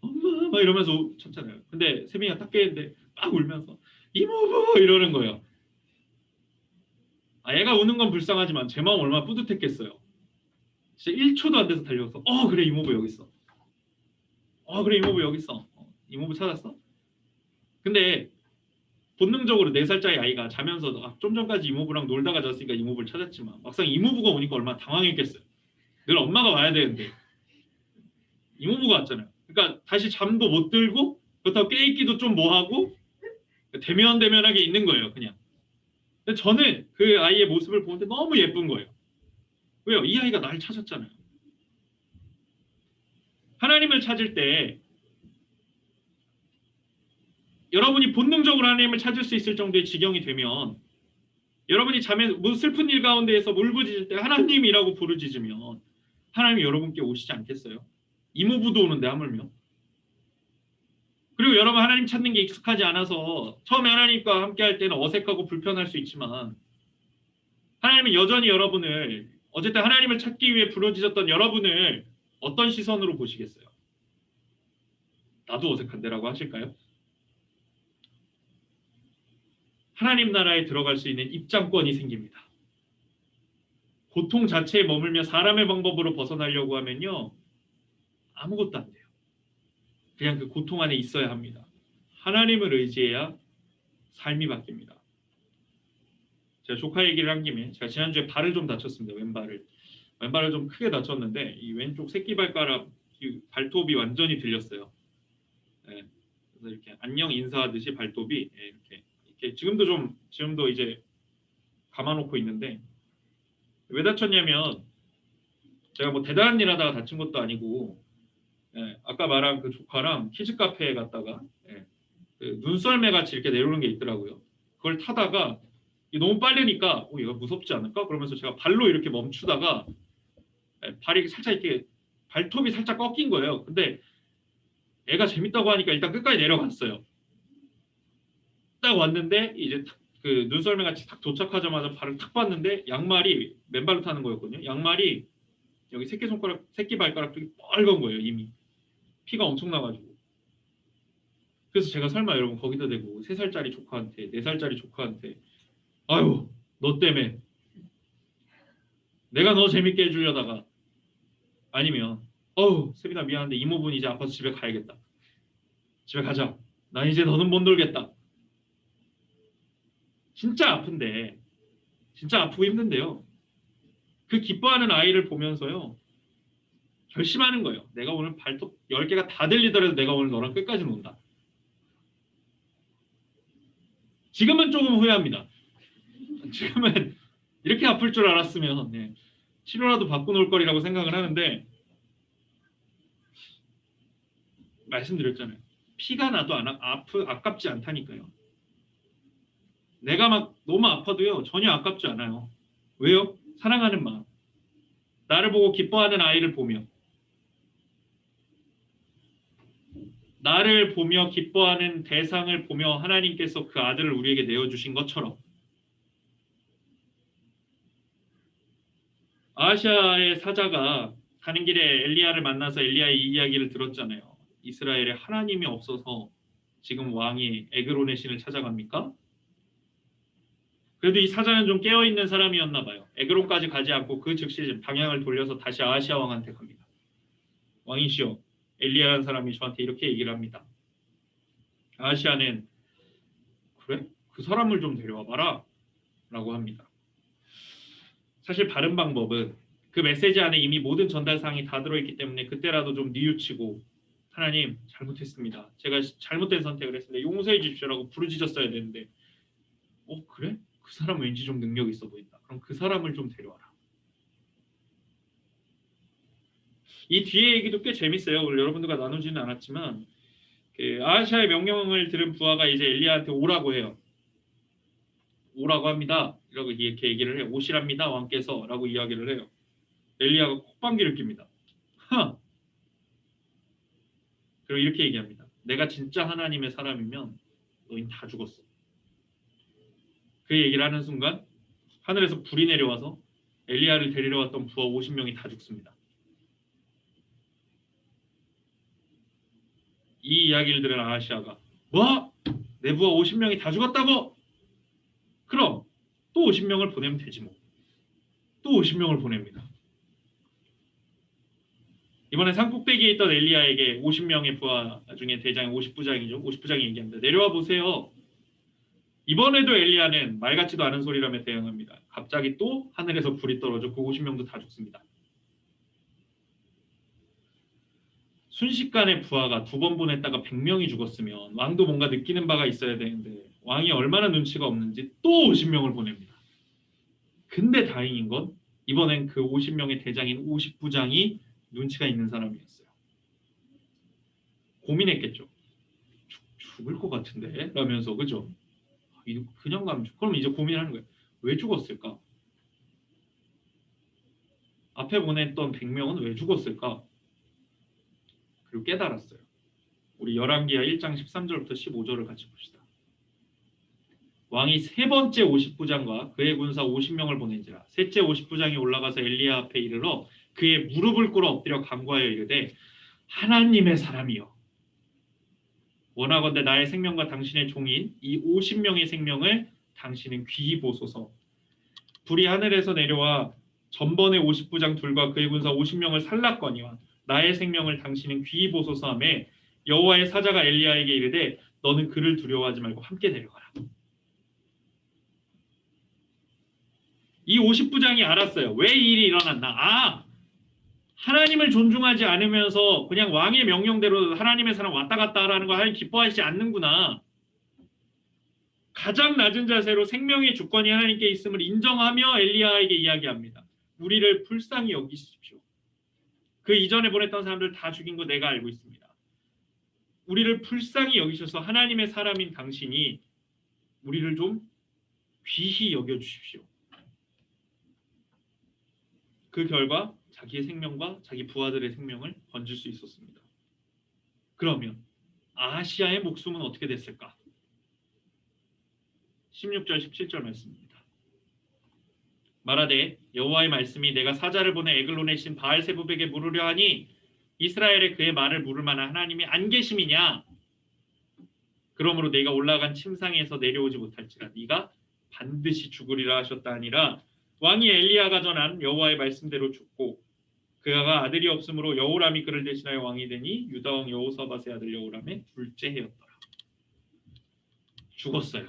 엄마 막 이러면서 잤잖아요. 근데 세빈이가 딱 깨는데 막 울면서 이모부 이러는 거예요. 애가 우는 건 불쌍하지만 제 마음 얼마나 뿌듯했겠어요. 진짜 1초도 안 돼서 달려가서 그래 이모부 여기 있어. 그래 이모부 여기 있어. 이모부 찾았어? 근데 본능적으로 4살짜리 아이가 자면서 좀 전까지 이모부랑 놀다가 잤으니까 이모부를 찾았지만 막상 이모부가 오니까 얼마나 당황했겠어요. 늘 엄마가 와야 되는데 이모부가 왔잖아요. 그러니까 다시 잠도 못 들고 그렇다고 깨있기도 좀 뭐하고 대면대면하게 있는 거예요. 그냥. 근데 저는 그 아이의 모습을 보는데 너무 예쁜 거예요. 왜요? 이 아이가 날 찾았잖아요. 하나님을 찾을 때 여러분이 본능적으로 하나님을 찾을 수 있을 정도의 지경이 되면 여러분이 잠에 슬픈 일 가운데에서 울부짖을 때 하나님이라고 부르짖으면 하나님이 여러분께 오시지 않겠어요? 이모부도 오는데 하물며. 그리고 여러분 하나님 찾는 게 익숙하지 않아서 처음에 하나님과 함께 할 때는 어색하고 불편할 수 있지만 하나님은 여전히 여러분을 어쨌든 하나님을 찾기 위해 부르짖었던 여러분을 어떤 시선으로 보시겠어요? 나도 어색한데라고 하실까요? 하나님 나라에 들어갈 수 있는 입장권이 생깁니다. 고통 자체에 머물며 사람의 방법으로 벗어나려고 하면요. 아무것도 안 돼요. 그냥 그 고통 안에 있어야 합니다. 하나님을 의지해야 삶이 바뀝니다. 제가 조카 얘기를 한 김에 제가 지난주에 발을 좀 다쳤습니다. 왼발을 좀 크게 다쳤는데 이 왼쪽 새끼발가락 발톱이 완전히 들렸어요. 네. 그래서 이렇게 안녕 인사하듯이 발톱이 이렇게 지금도 이제 감아놓고 있는데 왜 다쳤냐면 제가 뭐 대단한 일 하다가 다친 것도 아니고 아까 말한 그 조카랑 키즈 카페에 갔다가 그 눈썰매 같이 이렇게 내려오는 게 있더라고요. 그걸 타다가 너무 빠르니까 얘가 무섭지 않을까? 그러면서 제가 발로 이렇게 멈추다가 발이 살짝 이렇게 발톱이 살짝 꺾인 거예요. 근데 애가 재밌다고 하니까 일단 끝까지 내려갔어요. 딱 왔는데 이제 그 눈썰매 같이 딱 도착하자마자 발을 탁 봤는데 양말이 맨발로 타는 거였거든요. 양말이 여기 새끼 발가락 쪽이 빨간 거예요. 이미 피가 엄청 나가지고. 그래서 제가 설마 여러분 거기다 대고 3살짜리 조카한테 4살짜리 조카한테 아유 너 때문에 내가 너 재밌게 해주려다가 아니면 세빈아 미안한데 이모분 이제 아파서 집에 가야겠다. 집에 가자. 난 이제 너는 못 놀겠다. 진짜 아픈데 진짜 아프고 힘든데요. 그 기뻐하는 아이를 보면서요. 결심하는 거예요. 내가 오늘 발톱 10개가 다 들리더라도 내가 오늘 너랑 끝까지 논다. 지금은 조금 후회합니다. 지금은 이렇게 아플 줄 알았으면 치료라도 받고 놀 거리라고 생각을 하는데 말씀드렸잖아요. 피가 나도 아깝지 않다니까요. 내가 막 너무 아파도요. 전혀 아깝지 않아요. 왜요? 사랑하는 마음. 나를 보고 기뻐하는 아이를 보며 나를 보며 기뻐하는 대상을 보며 하나님께서 그 아들을 우리에게 내어주신 것처럼 아하시아의 사자가 가는 길에 엘리야를 만나서 엘리야의 이 이야기를 들었잖아요. 이스라엘에 하나님이 없어서 지금 왕이 에그론의 신을 찾아갑니까? 그래도 이 사자는 좀 깨어있는 사람이었나 봐요. 에그론까지 가지 않고 그 즉시 방향을 돌려서 다시 아하시아 왕한테 갑니다. 왕이시여, 엘리야라는 사람이 저한테 이렇게 얘기를 합니다. 아하시아는 그래? 그 사람을 좀 데려와 봐라 라고 합니다. 사실 바른 방법은 그 메시지 안에 이미 모든 전달사항이 다 들어있기 때문에 그때라도 좀 뉘우치고 하나님 잘못했습니다. 제가 잘못된 선택을 했습니다. 용서해 주십시오라고 부르짖었어야 되는데 그래? 그 사람 왠지 좀 능력 있어 보인다. 그럼 그 사람을 좀 데려와라. 이 뒤에 얘기도 꽤 재밌어요. 오늘 여러분들과 나누지는 않았지만 그 아하시아의 명령을 들은 부하가 이제 엘리야한테 오라고 해요. 오라고 합니다. 이라고 이렇게 얘기를 해요. 오시랍니다 왕께서 라고 이야기를 해요. 엘리야가 콧방귀를 낍니다. 그리고 이렇게 얘기합니다. 내가 진짜 하나님의 사람이면 너희는 다 죽었어. 그 얘기를 하는 순간 하늘에서 불이 내려와서 엘리야를 데리러 왔던 부하 50명이 다 죽습니다. 이 이야기를 들은 아하시아가 뭐? 내 부하 50명이 다 죽었다고? 그럼 또 50명을 보내면 되지 뭐. 또 50명을 보냅니다. 이번에 산꼭대기에 있던 엘리야에게 50명의 부하 중에 대장이 50부장이죠. 50부장이 얘기합니다. 내려와 보세요. 이번에도 엘리야는 말 같지도 않은 소리라며 대응합니다. 갑자기 또 하늘에서 불이 떨어져 그 50명도 다 죽습니다. 순식간에 부하가 2번 보냈다가 100명이 죽었으면 왕도 뭔가 느끼는 바가 있어야 되는데 왕이 얼마나 눈치가 없는지 또 50명을 보냅니다. 근데 다행인 건 이번엔 그 50명의 대장인 50부장이 눈치가 있는 사람이었어요. 고민했겠죠. 죽을 것 같은데? 라면서 그죠? 그냥 가면 그럼 이제 고민하는 거예요. 왜 죽었을까? 앞에 보냈던 100명은 왜 죽었을까? 그리고 깨달았어요. 우리 열왕기하 1장 13절부터 15절을 같이 봅시다. 왕이 세 번째 50부장과 그의 군사 50명을 보낸지라 셋째 50부장이 올라가서 엘리야 앞에 이르러 그의 무릎을 꿇어 엎드려 간구하여 이르되 하나님의 사람이여 원하건대 나의 생명과 당신의 종인 이 50명의 생명을 당신은 귀히 보소서. 불이 하늘에서 내려와 전번의 50부장 둘과 그의 군사 50명을 살랐거니와 나의 생명을 당신은 귀히 보소서 하며 여호와의 사자가 엘리야에게 이르되 너는 그를 두려워하지 말고 함께 내려가라. 이 50부장이 알았어요. 왜 이 일이 일어났나? 하나님을 존중하지 않으면서 그냥 왕의 명령대로 하나님의 사람 왔다 갔다 하라는 거 하나님 기뻐하시지 않는구나. 가장 낮은 자세로 생명의 주권이 하나님께 있음을 인정하며 엘리야에게 이야기합니다. 우리를 불쌍히 여기십시오. 그 이전에 보냈던 사람들 다 죽인 거 내가 알고 있습니다. 우리를 불쌍히 여기셔서 하나님의 사람인 당신이 우리를 좀 귀히 여겨주십시오. 그 결과 자기의 생명과 자기 부하들의 생명을 건질 수 있었습니다. 그러면 아하시아의 목숨은 어떻게 됐을까? 16절 17절 말씀입니다. 말하되 여호와의 말씀이 내가 사자를 보내 에글론의 신 바알세붑에게 물으려 하니 이스라엘에 그의 말을 물을 만한 하나님이 안 계심이냐? 그러므로 내가 올라간 침상에서 내려오지 못할지라 네가 반드시 죽으리라 하셨다 하니라. 왕이 엘리야가 전한 여호와의 말씀대로 죽고 그가 아들이 없으므로 여호람이 그를 대신하여 왕이 되니 유다 왕 여호사밧의 아들 여호람의 둘째 해였더라. 죽었어요.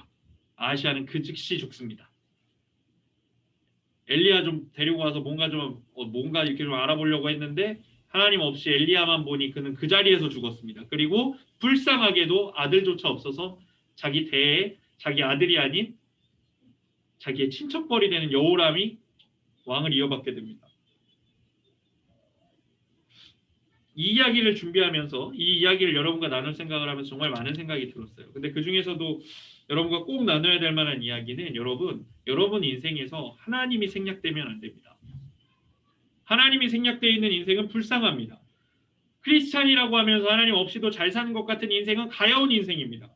아하시아는 그 즉시 죽습니다. 엘리야 좀 데리고 와서 뭔가 이렇게 좀 알아보려고 했는데 하나님 없이 엘리야만 보니 그는 그 자리에서 죽었습니다. 그리고 불쌍하게도 아들조차 없어서 자기 대에 자기 아들이 아닌 자기의 친척벌이 되는 여호람이 왕을 이어받게 됩니다. 이 이야기를 준비하면서 이 이야기를 여러분과 나눌 생각을 하면서 정말 많은 생각이 들었어요. 근데 그 중에서도 여러분과 꼭 나눠야 될 만한 이야기는 여러분 인생에서 하나님이 생략되면 안 됩니다. 하나님이 생략되어 있는 인생은 불쌍합니다. 크리스찬이라고 하면서 하나님 없이도 잘 사는 것 같은 인생은 가여운 인생입니다.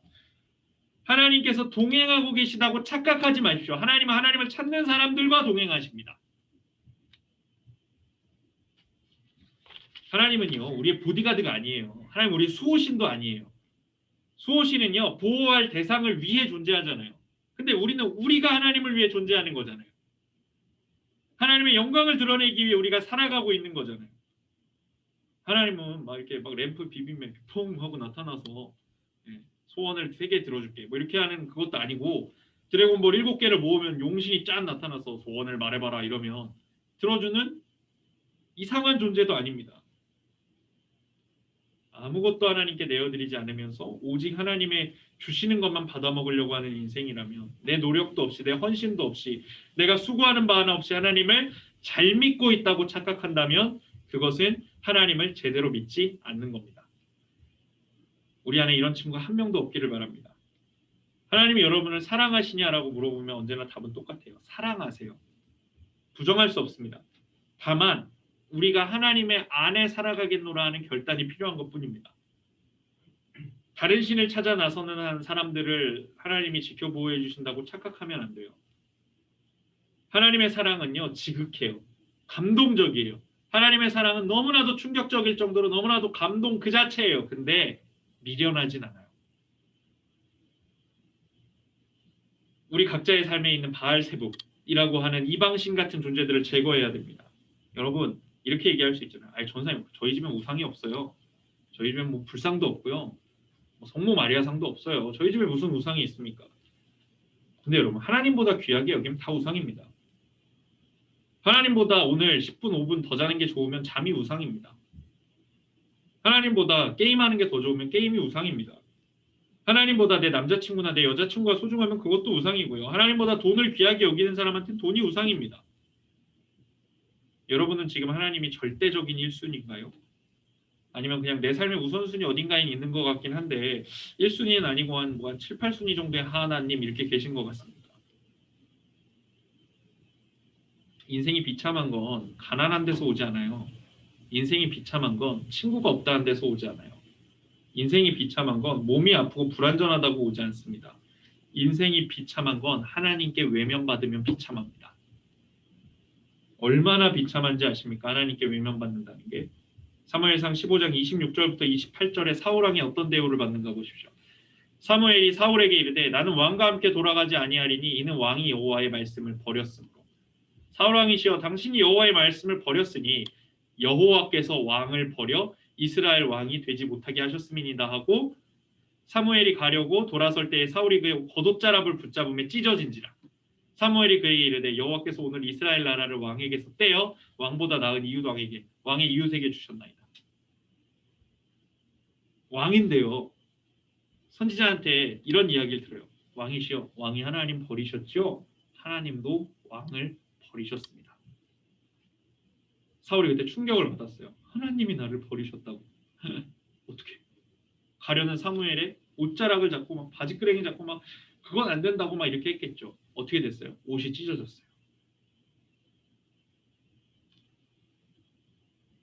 하나님께서 동행하고 계시다고 착각하지 마십시오. 하나님은 하나님을 찾는 사람들과 동행하십니다. 하나님은요, 우리의 보디가드가 아니에요. 하나님 우리의 수호신도 아니에요. 수호신은요, 보호할 대상을 위해 존재하잖아요. 근데 우리는 우리가 하나님을 위해 존재하는 거잖아요. 하나님의 영광을 드러내기 위해 우리가 살아가고 있는 거잖아요. 하나님은 막 이렇게 막 램프 비비면 퐁 하고 나타나서 소원을 3개 들어줄게 뭐 이렇게 하는 그것도 아니고 드래곤볼 7개를 모으면 용신이 짠 나타나서 소원을 말해봐라 이러면 들어주는 이상한 존재도 아닙니다. 아무것도 하나님께 내어드리지 않으면서 오직 하나님의 주시는 것만 받아먹으려고 하는 인생이라면 내 노력도 없이 내 헌신도 없이 내가 수고하는 바 하나 없이 하나님을 잘 믿고 있다고 착각한다면 그것은 하나님을 제대로 믿지 않는 겁니다. 우리 안에 이런 친구가 한 명도 없기를 바랍니다. 하나님이 여러분을 사랑하시냐라고 물어보면 언제나 답은 똑같아요. 사랑하세요. 부정할 수 없습니다. 다만 우리가 하나님의 안에 살아가겠노라 하는 결단이 필요한 것뿐입니다. 다른 신을 찾아 나서는 한 사람들을 하나님이 지켜보호해 주신다고 착각하면 안 돼요. 하나님의 사랑은요, 지극해요. 감동적이에요. 하나님의 사랑은 너무나도 충격적일 정도로 너무나도 감동 그 자체예요. 근데 미련하진 않아요. 우리 각자의 삶에 있는 바알세북이라고 하는 이방신 같은 존재들을 제거해야 됩니다. 여러분, 이렇게 얘기할 수 있잖아요. 아니, 전사님, 저희 집엔 우상이 없어요. 저희 집엔 뭐 불상도 없고요. 뭐 성모 마리아상도 없어요. 저희 집에 무슨 우상이 있습니까? 근데 여러분, 하나님보다 귀하게 여기면 다 우상입니다. 하나님보다 오늘 10분, 5분 더 자는 게 좋으면 잠이 우상입니다. 하나님보다 게임하는 게 더 좋으면 게임이 우상입니다. 하나님보다 내 남자친구나 내 여자친구가 소중하면 그것도 우상이고요. 하나님보다 돈을 귀하게 여기는 사람한테는 돈이 우상입니다. 여러분은 지금 하나님이 절대적인 1순위인가요? 아니면 그냥 내 삶의 우선순위 어딘가에 있는 것 같긴 한데 1순위는 아니고 한 7, 8순위 정도의 하나님 이렇게 계신 것 같습니다. 인생이 비참한 건 가난한 데서 오지 않아요. 인생이 비참한 건 친구가 없다는 데서 오지 않아요. 인생이 비참한 건 몸이 아프고 불안전하다고 오지 않습니다. 인생이 비참한 건 하나님께 외면받으면 비참합니다. 얼마나 비참한지 아십니까? 하나님께 외면받는다는 게. 사무엘상 15장 26절부터 28절에 사울왕이 어떤 대우를 받는가 보십시오. 사무엘이 사울에게 이르되 나는 왕과 함께 돌아가지 아니하리니 이는 왕이 여호와의 말씀을 버렸으므로. 사울왕이시여 당신이 여호와의 말씀을 버렸으니 여호와께서 왕을 버려 이스라엘 왕이 되지 못하게 하셨음이니이다 하고 사무엘이 가려고 돌아설 때에 사울이 그의 겉옷자락을 붙잡음에 찢어진지라. 사무엘이 그에게 이르되 여호와께서 오늘 이스라엘 나라를 왕에게서 떼어 왕보다 나은 이웃왕에게 왕의 이웃에게 주셨나이다. 왕인데요. 선지자한테 이런 이야기를 들어요. 왕이시여 왕이 하나님 버리셨죠? 하나님도 왕을 버리셨습니다. 사울이 그때 충격을 받았어요. 하나님이 나를 버리셨다고. 어떻게? 가려는 사무엘의 옷자락을 잡고 막 바지끄레기 잡고 막 그건 안 된다고 막 이렇게 했겠죠. 어떻게 됐어요? 옷이 찢어졌어요.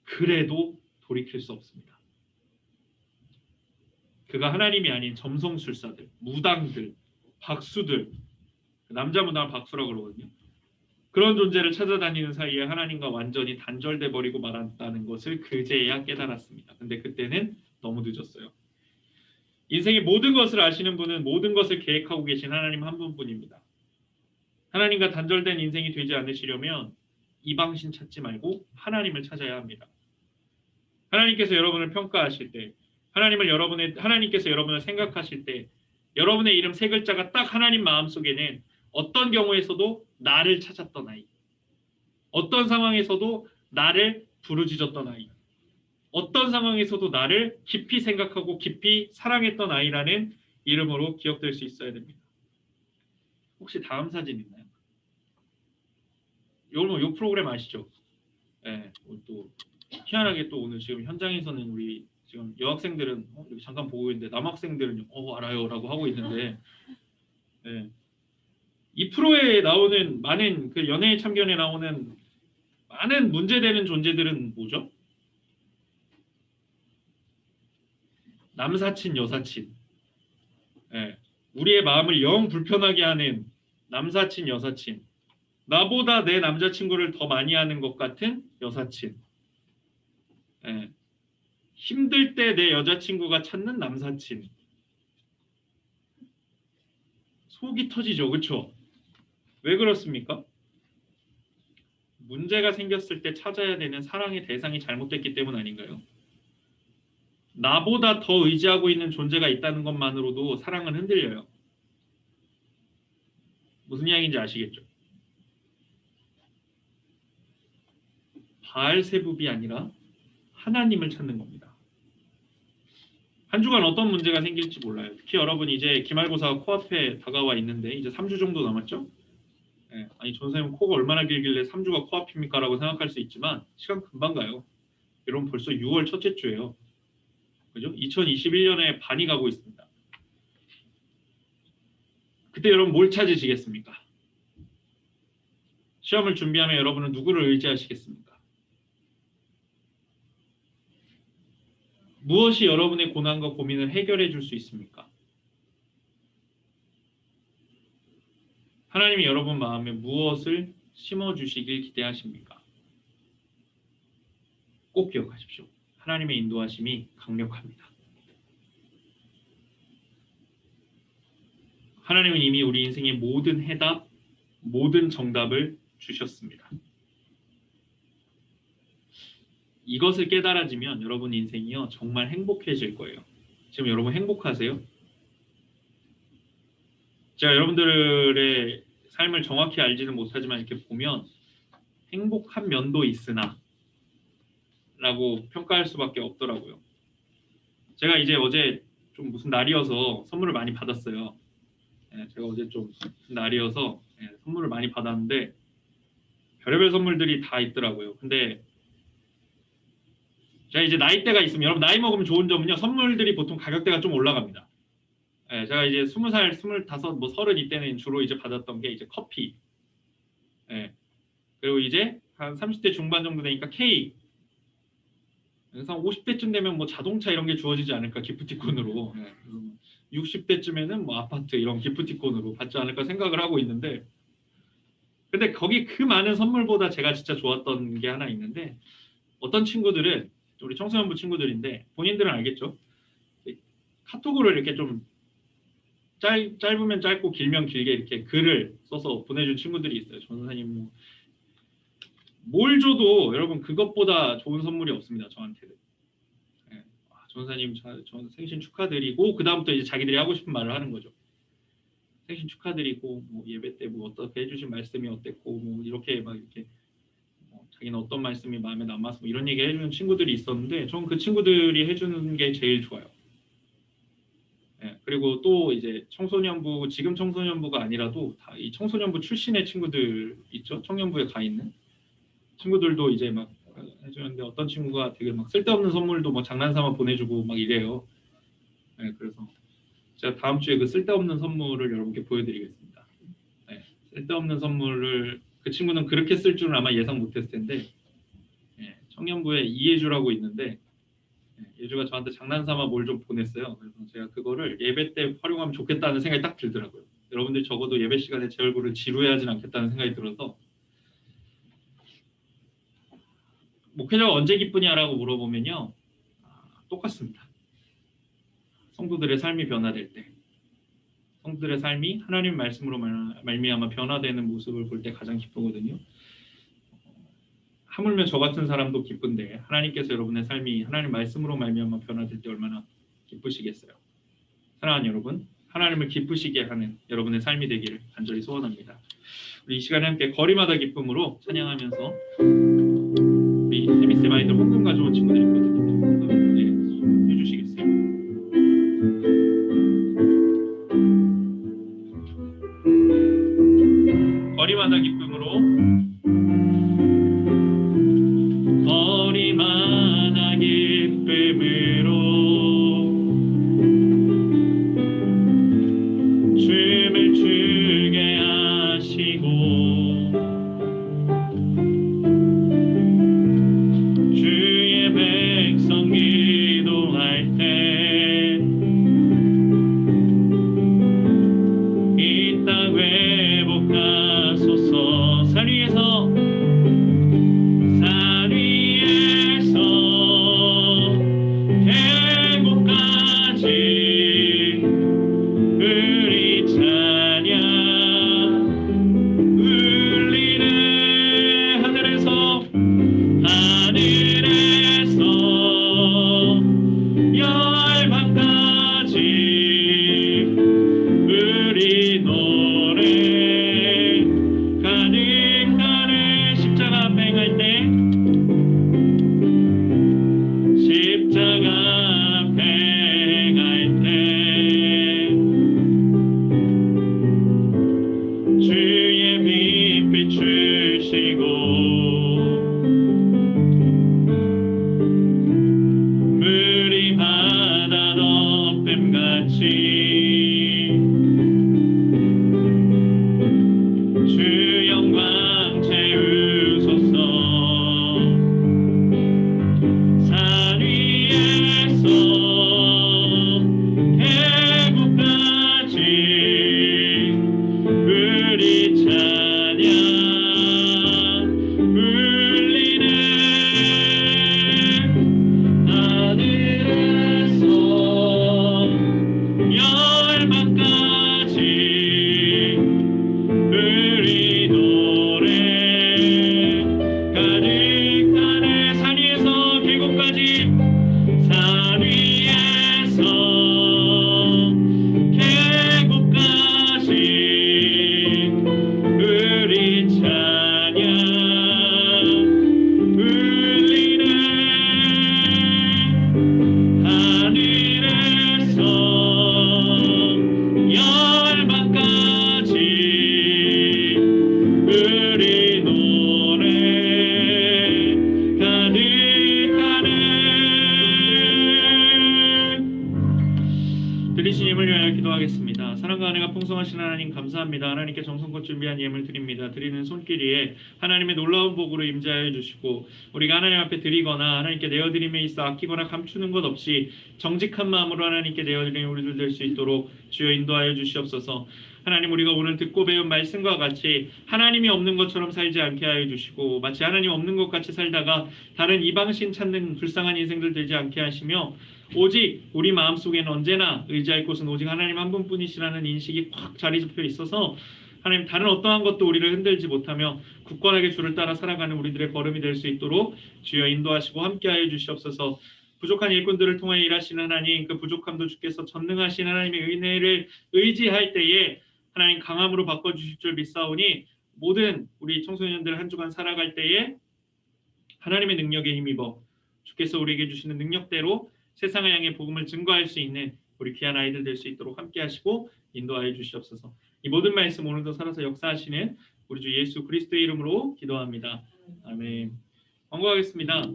그래도 돌이킬 수 없습니다. 그가 하나님이 아닌 점성술사들, 무당들, 박수들, 남자 무당을 박수라고 그러거든요. 그런 존재를 찾아다니는 사이에 하나님과 완전히 단절돼 버리고 말았다는 것을 그제야 깨달았습니다. 근데 그때는 너무 늦었어요. 인생의 모든 것을 아시는 분은 모든 것을 계획하고 계신 하나님 한 분뿐입니다. 하나님과 단절된 인생이 되지 않으시려면 이방신 찾지 말고 하나님을 찾아야 합니다. 하나님께서 여러분을 평가하실 때, 하나님께서 여러분을 생각하실 때, 여러분의 이름 세 글자가 딱 하나님 마음속에는 어떤 경우에서도 나를 찾았던 아이, 어떤 상황에서도 나를 부르짖었던 아이, 어떤 상황에서도 나를 깊이 생각하고 깊이 사랑했던 아이라는 이름으로 기억될 수 있어야 됩니다. 혹시 다음 사진 있나요? 요 프로그램 아시죠? 네, 또 희한하게 또 오늘 지금 현장에서는 우리 지금 여학생들은 여기 잠깐 보고 있는데 남학생들은 알아요라고 하고 있는데, 네. 이 프로에 나오는 많은 그 연애의 참견에 나오는 많은 문제되는 존재들은 뭐죠? 남사친, 여사친. 예, 우리의 마음을 영 불편하게 하는 남사친, 여사친. 나보다 내 남자친구를 더 많이 하는 것 같은 여사친. 예, 힘들 때 내 여자친구가 찾는 남사친. 속이 터지죠, 그렇죠? 왜 그렇습니까? 문제가 생겼을 때 찾아야 되는 사랑의 대상이 잘못됐기 때문 아닌가요? 나보다 더 의지하고 있는 존재가 있다는 것만으로도 사랑은 흔들려요. 무슨 이야기인지 아시겠죠? 바알세붑이 아니라 하나님을 찾는 겁니다. 한 주간 어떤 문제가 생길지 몰라요. 특히 여러분 이제 기말고사가 코앞에 다가와 있는데 이제 3주 정도 남았죠? 네, 아니 전사님 코가 얼마나 길길래 3주가 코앞입니까? 라고 생각할 수 있지만 시간 금방 가요. 여러분 벌써 6월 첫째 주예요. 그죠? 2021년에 반이 가고 있습니다. 그때 여러분 뭘 찾으시겠습니까? 시험을 준비하면 여러분은 누구를 의지하시겠습니까? 무엇이 여러분의 고난과 고민을 해결해 줄 수 있습니까? 하나님이 여러분 마음에 무엇을 심어주시길 기대하십니까? 꼭 기억하십시오. 하나님의 인도하심이 강력합니다. 하나님은 이미 우리 인생의 모든 해답, 모든 정답을 주셨습니다. 이것을 깨달아지면 여러분 인생이요 정말 행복해질 거예요. 지금 여러분 행복하세요? 제가 여러분들의 삶을 정확히 알지는 못하지만 이렇게 보면 행복한 면도 있으나 라고 평가할 수밖에 없더라고요. 제가 이제 어제 좀 무슨 날이어서 선물을 많이 받았어요. 제가 어제 좀 날이어서 선물을 많이 받았는데 별의별 선물들이 다 있더라고요. 근데 제가 이제 나이대가 있으면 여러분 나이 먹으면 좋은 점은요 선물들이 보통 가격대가 좀 올라갑니다. 제가 이제 20살, 25, 뭐 30 이때는 주로 이제 받았던 게 이제 커피, 그리고 이제 한 30대 중반 정도 되니까 케이크, 그래서 50대쯤 되면 뭐 자동차 이런 게 주어지지 않을까 기프티콘으로, 60대쯤에는 뭐 아파트 이런 기프티콘으로 받지 않을까 생각을 하고 있는데, 근데 거기 그 많은 선물보다 제가 진짜 좋았던 게 하나 있는데, 어떤 친구들은 우리 청소년부 친구들인데 본인들은 알겠죠? 카톡으로 이렇게 좀 짧으면 짧고 길면 길게 이렇게 글을 써서 보내준 친구들이 있어요. 전사님 뭘 줘도 여러분 그것보다 좋은 선물이 없습니다. 저한테는. 전사님 전 생신 축하드리고 그 다음부터 이제 자기들이 하고 싶은 말을 하는 거죠. 생신 축하드리고 뭐 예배 때 뭐 어떻게 해주신 말씀이 어땠고 뭐 이렇게 막 이렇게 자기는 어떤 말씀이 마음에 남아서 뭐 이런 얘기 해주는 친구들이 있었는데 전 그 친구들이 해주는 게 제일 좋아요. 그리고 또 이제 청소년부, 지금 청소년부가 아니라도 다 이 청소년부 출신의 친구들 있죠. 청년부에 가 있는 친구들도 이제 막 해주는데 어떤 친구가 되게 막 쓸데없는 선물도 뭐 장난삼아 보내주고 막 이래요. 그래서 제가 다음 주에 그 쓸데없는 선물을 여러분께 보여드리겠습니다. 쓸데없는 선물을 그 친구는 그렇게 쓸 줄은 아마 예상 못했을 텐데 청년부에 이예주라고 있는데 예주가 저한테 장난삼아 뭘 좀 보냈어요. 그래서 제가 그거를 예배 때 활용하면 좋겠다는 생각이 딱 들더라고요. 여러분들 적어도 예배 시간에 제 얼굴을 지루해하진 않겠다는 생각이 들어서 목회자가 언제 기쁘냐라고 물어보면요. 똑같습니다. 성도들의 삶이 변화될 때, 성도들의 삶이 하나님 말씀으로 말미암아 변화되는 모습을 볼 때 가장 기쁘거든요. 하물며 저 같은 사람도 기쁜데 하나님께서 여러분의 삶이 하나님 말씀으로 말미암아 변화될 때 얼마나 기쁘시겠어요. 사랑하는 여러분, 하나님을 기쁘시게 하는 여러분의 삶이 되기를 간절히 소원합니다. 우리 이 시간에 함께 거리마다 기쁨으로 찬양하면서 우리 세미쌤 아이들 헌금 가져온 친구들이 있거든요. 헌금 해주시겠어요? 거리마다 기쁨으로 거리마다 기쁨으로 춤을 추게 하시고 주의 백성 기도할 때 이 땅 회복하소서. 산 위에서 계곡까지 우리 찬양 울리네. 하늘에서 열방까지 우리 노래 가득하네. 십자가 앞에 행할 때 십자가 앞에 행할 때 주의 빛 비추시고 주 영광 채우소서. 산 위에서 계곡까지 우리 찬양 울리네. 하늘에서 열방까지 우리 노래 가득하네. 산 위에서 계곡까지, 산 위에서 계곡까지 우리 찬양 울리네. 하늘에서 열방까지 우리 노래 가득하네. 들리신 예물 위하여 기도하겠습니다. 사랑과 은혜가 풍성하신 하나님 감사합니다. 하나님께 정성껏 준비한 예물 드립니다. 드리는 손길이에 하나님의 놀라운 복으로 임재하여 주시고, 우리가 하나님 앞에 드리거나 하나님께 내어드림에 있어 아끼거나 감추는 것 없이 정직한 마음으로 하나님께 내어드리는 우리들 될 수 있도록 주여 인도하여 주시옵소서. 하나님, 우리가 오늘 듣고 배운 말씀과 같이 하나님이 없는 것처럼 살지 않게 하여 주시고, 마치 하나님 없는 것 같이 살다가 다른 이방신 찾는 불쌍한 인생들 되지 않게 하시며, 오직 우리 마음속에는 언제나 의지할 곳은 오직 하나님 한 분뿐이시라는 인식이 꽉 자리 잡혀 있어서 하나님, 다른 어떠한 것도 우리를 흔들지 못하며 굳건하게 주를 따라 살아가는 우리들의 걸음이 될 수 있도록 주여 인도하시고 함께하여 주시옵소서. 부족한 일꾼들을 통해 일하시는 하나님, 그 부족함도 주께서 전능하신 하나님의 은혜를 의지할 때에 하나님 강함으로 바꿔주실 줄 믿사오니, 모든 우리 청소년들 한 주간 살아갈 때에 하나님의 능력에 힘입어 주께서 우리에게 주시는 능력대로 세상을 향해 복음을 증거할 수 있는 우리 귀한 아이들 될 수 있도록 함께 하시고 인도하여 주시옵소서. 이 모든 말씀 오늘도 살아서 역사하시는 우리 주 예수 그리스도의 이름으로 기도합니다. 아멘. 광고하겠습니다.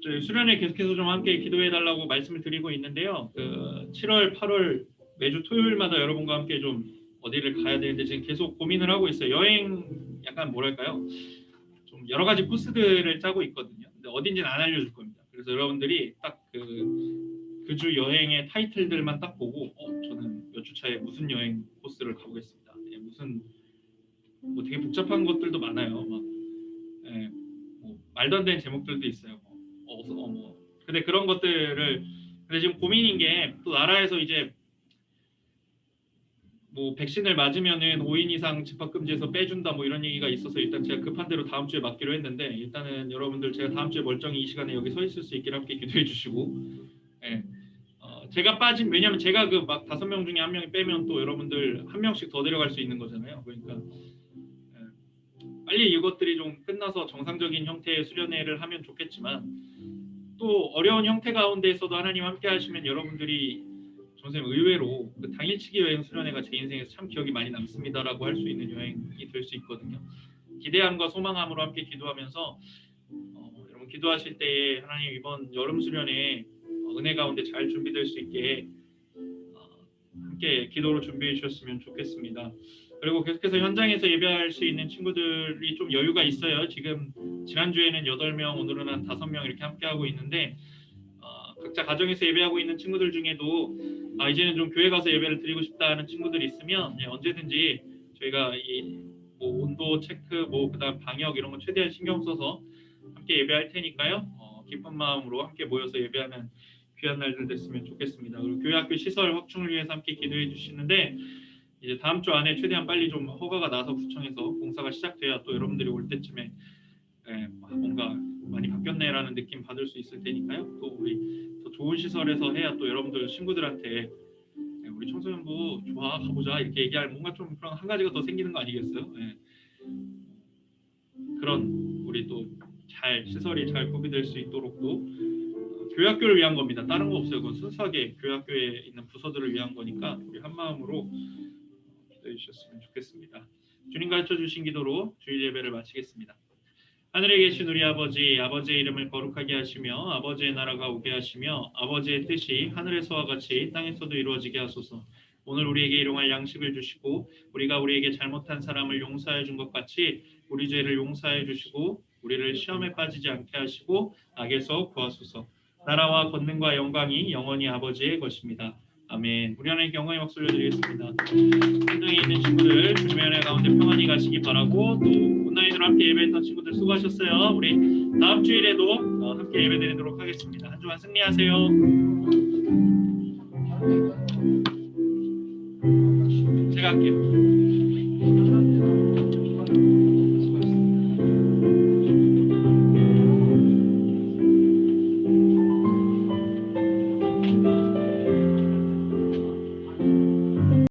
저희 수련회 계속해서 좀 함께 기도해달라고 말씀을 드리고 있는데요. 7월, 8월 매주 토요일마다 여러분과 함께 좀 어디를 가야 되는데 지금 계속 고민을 하고 있어요. 여행 약간 뭐랄까요? 좀 여러 가지 코스들을 짜고 있거든요. 근데 어딘지는 안 알려줄 겁니다. 그래서 여러분들이 딱 그 주 여행의 타이틀들만 딱 보고 저는 몇 주 차에 무슨 여행 코스를 가보겠습니다. 무슨 뭐 되게 복잡한 것들도 많아요. 막 뭐 말도 안 되는 제목들도 있어요. 근데 그런 것들을 근데 지금 고민인 게, 또 나라에서 이제 뭐 백신을 맞으면은 5인 이상 집합금지에서 빼준다 뭐 이런 얘기가 있어서 일단 제가 급한 대로 다음 주에 맞기로 했는데, 일단은 여러분들 제가 다음 주에 멀쩡히 이 시간에 여기 서 있을 수 있기를 함께 기도해 주시고, 제가 왜냐면 제가 막 5명 중에 1명이 빼면 또 여러분들 1명씩 더 데려갈 수 있는 거잖아요. 그러니까 빨리 이것들이 좀 끝나서 정상적인 형태의 수련회를 하면 좋겠지만, 또 어려운 형태 가운데에서도 하나님 함께 하시면 여러분들이 선생님 의외로 그 당일치기 여행 수련회가 제 인생에서 참 기억이 많이 남습니다라고 할 수 있는 여행이 될 수 있거든요. 기대함과 소망함으로 함께 기도하면서 여러분 기도하실 때에 하나님 이번 여름 수련회 은혜 가운데 잘 준비될 수 있게 함께 기도로 준비해 주셨으면 좋겠습니다. 그리고 계속해서 현장에서 예배할 수 있는 친구들이 좀 여유가 있어요. 지금 지난주에는 8명, 오늘은 한 5명 이렇게 함께 하고 있는데, 각자 가정에서 예배하고 있는 친구들 중에도 이제는 좀 교회 가서 예배를 드리고 싶다는 친구들이 있으면 언제든지 저희가 뭐 온도 체크, 그다음 방역 이런 거 최대한 신경 써서 함께 예배할 테니까요. 기쁜 마음으로 함께 모여서 예배하는 귀한 날들 됐으면 좋겠습니다. 그리고 교회 학교 시설 확충을 위해서 함께 기도해 주시는데, 이제 다음 주 안에 최대한 빨리 좀 허가가 나서 구청에서 공사가 시작돼야 또 여러분들이 올 때쯤에 뭔가 많이 바뀌었네라는 느낌 받을 수 있을 테니까요. 또 우리 더 좋은 시설에서 해야 또 여러분들 친구들한테 우리 청소년부 좋아 가보자 이렇게 얘기할 뭔가 좀 그런 한 가지가 더 생기는 거 아니겠어요? 그런 우리 또 시설이 잘 구비될 수 있도록도 교회학교를 위한 겁니다. 다른 거 없어요. 그건 순수하게 교회학교에 있는 부서들을 위한 거니까 우리 한 마음으로 기도해 주셨으면 좋겠습니다. 주님 가르쳐 주신 기도로 주일 예배를 마치겠습니다. 하늘에 계신 우리 아버지, 아버지의 이름을 거룩하게 하시며 아버지의 나라가 오게 하시며 아버지의 뜻이 하늘에서와 같이 땅에서도 이루어지게 하소서. 오늘 우리에게 일용할 양식을 주시고 우리가 우리에게 잘못한 사람을 용서해 준 것 같이 우리 죄를 용서해 주시고 우리를 시험에 빠지지 않게 하시고 악에서 구하소서. 나라와 권능과 영광이 영원히 아버지의 것입니다. 아멘. 우리 하나님께 영광의 박수를 드리겠습니다. 현장에 있는 친구들 주님의 은혜 가운데 평안히 가시기 바라고, 또 온라인으로 함께 예배했던 친구들 수고하셨어요. 우리 다음 주일에도 함께 예배드리도록 하겠습니다. 한 주간 승리하세요. 제가 할게요.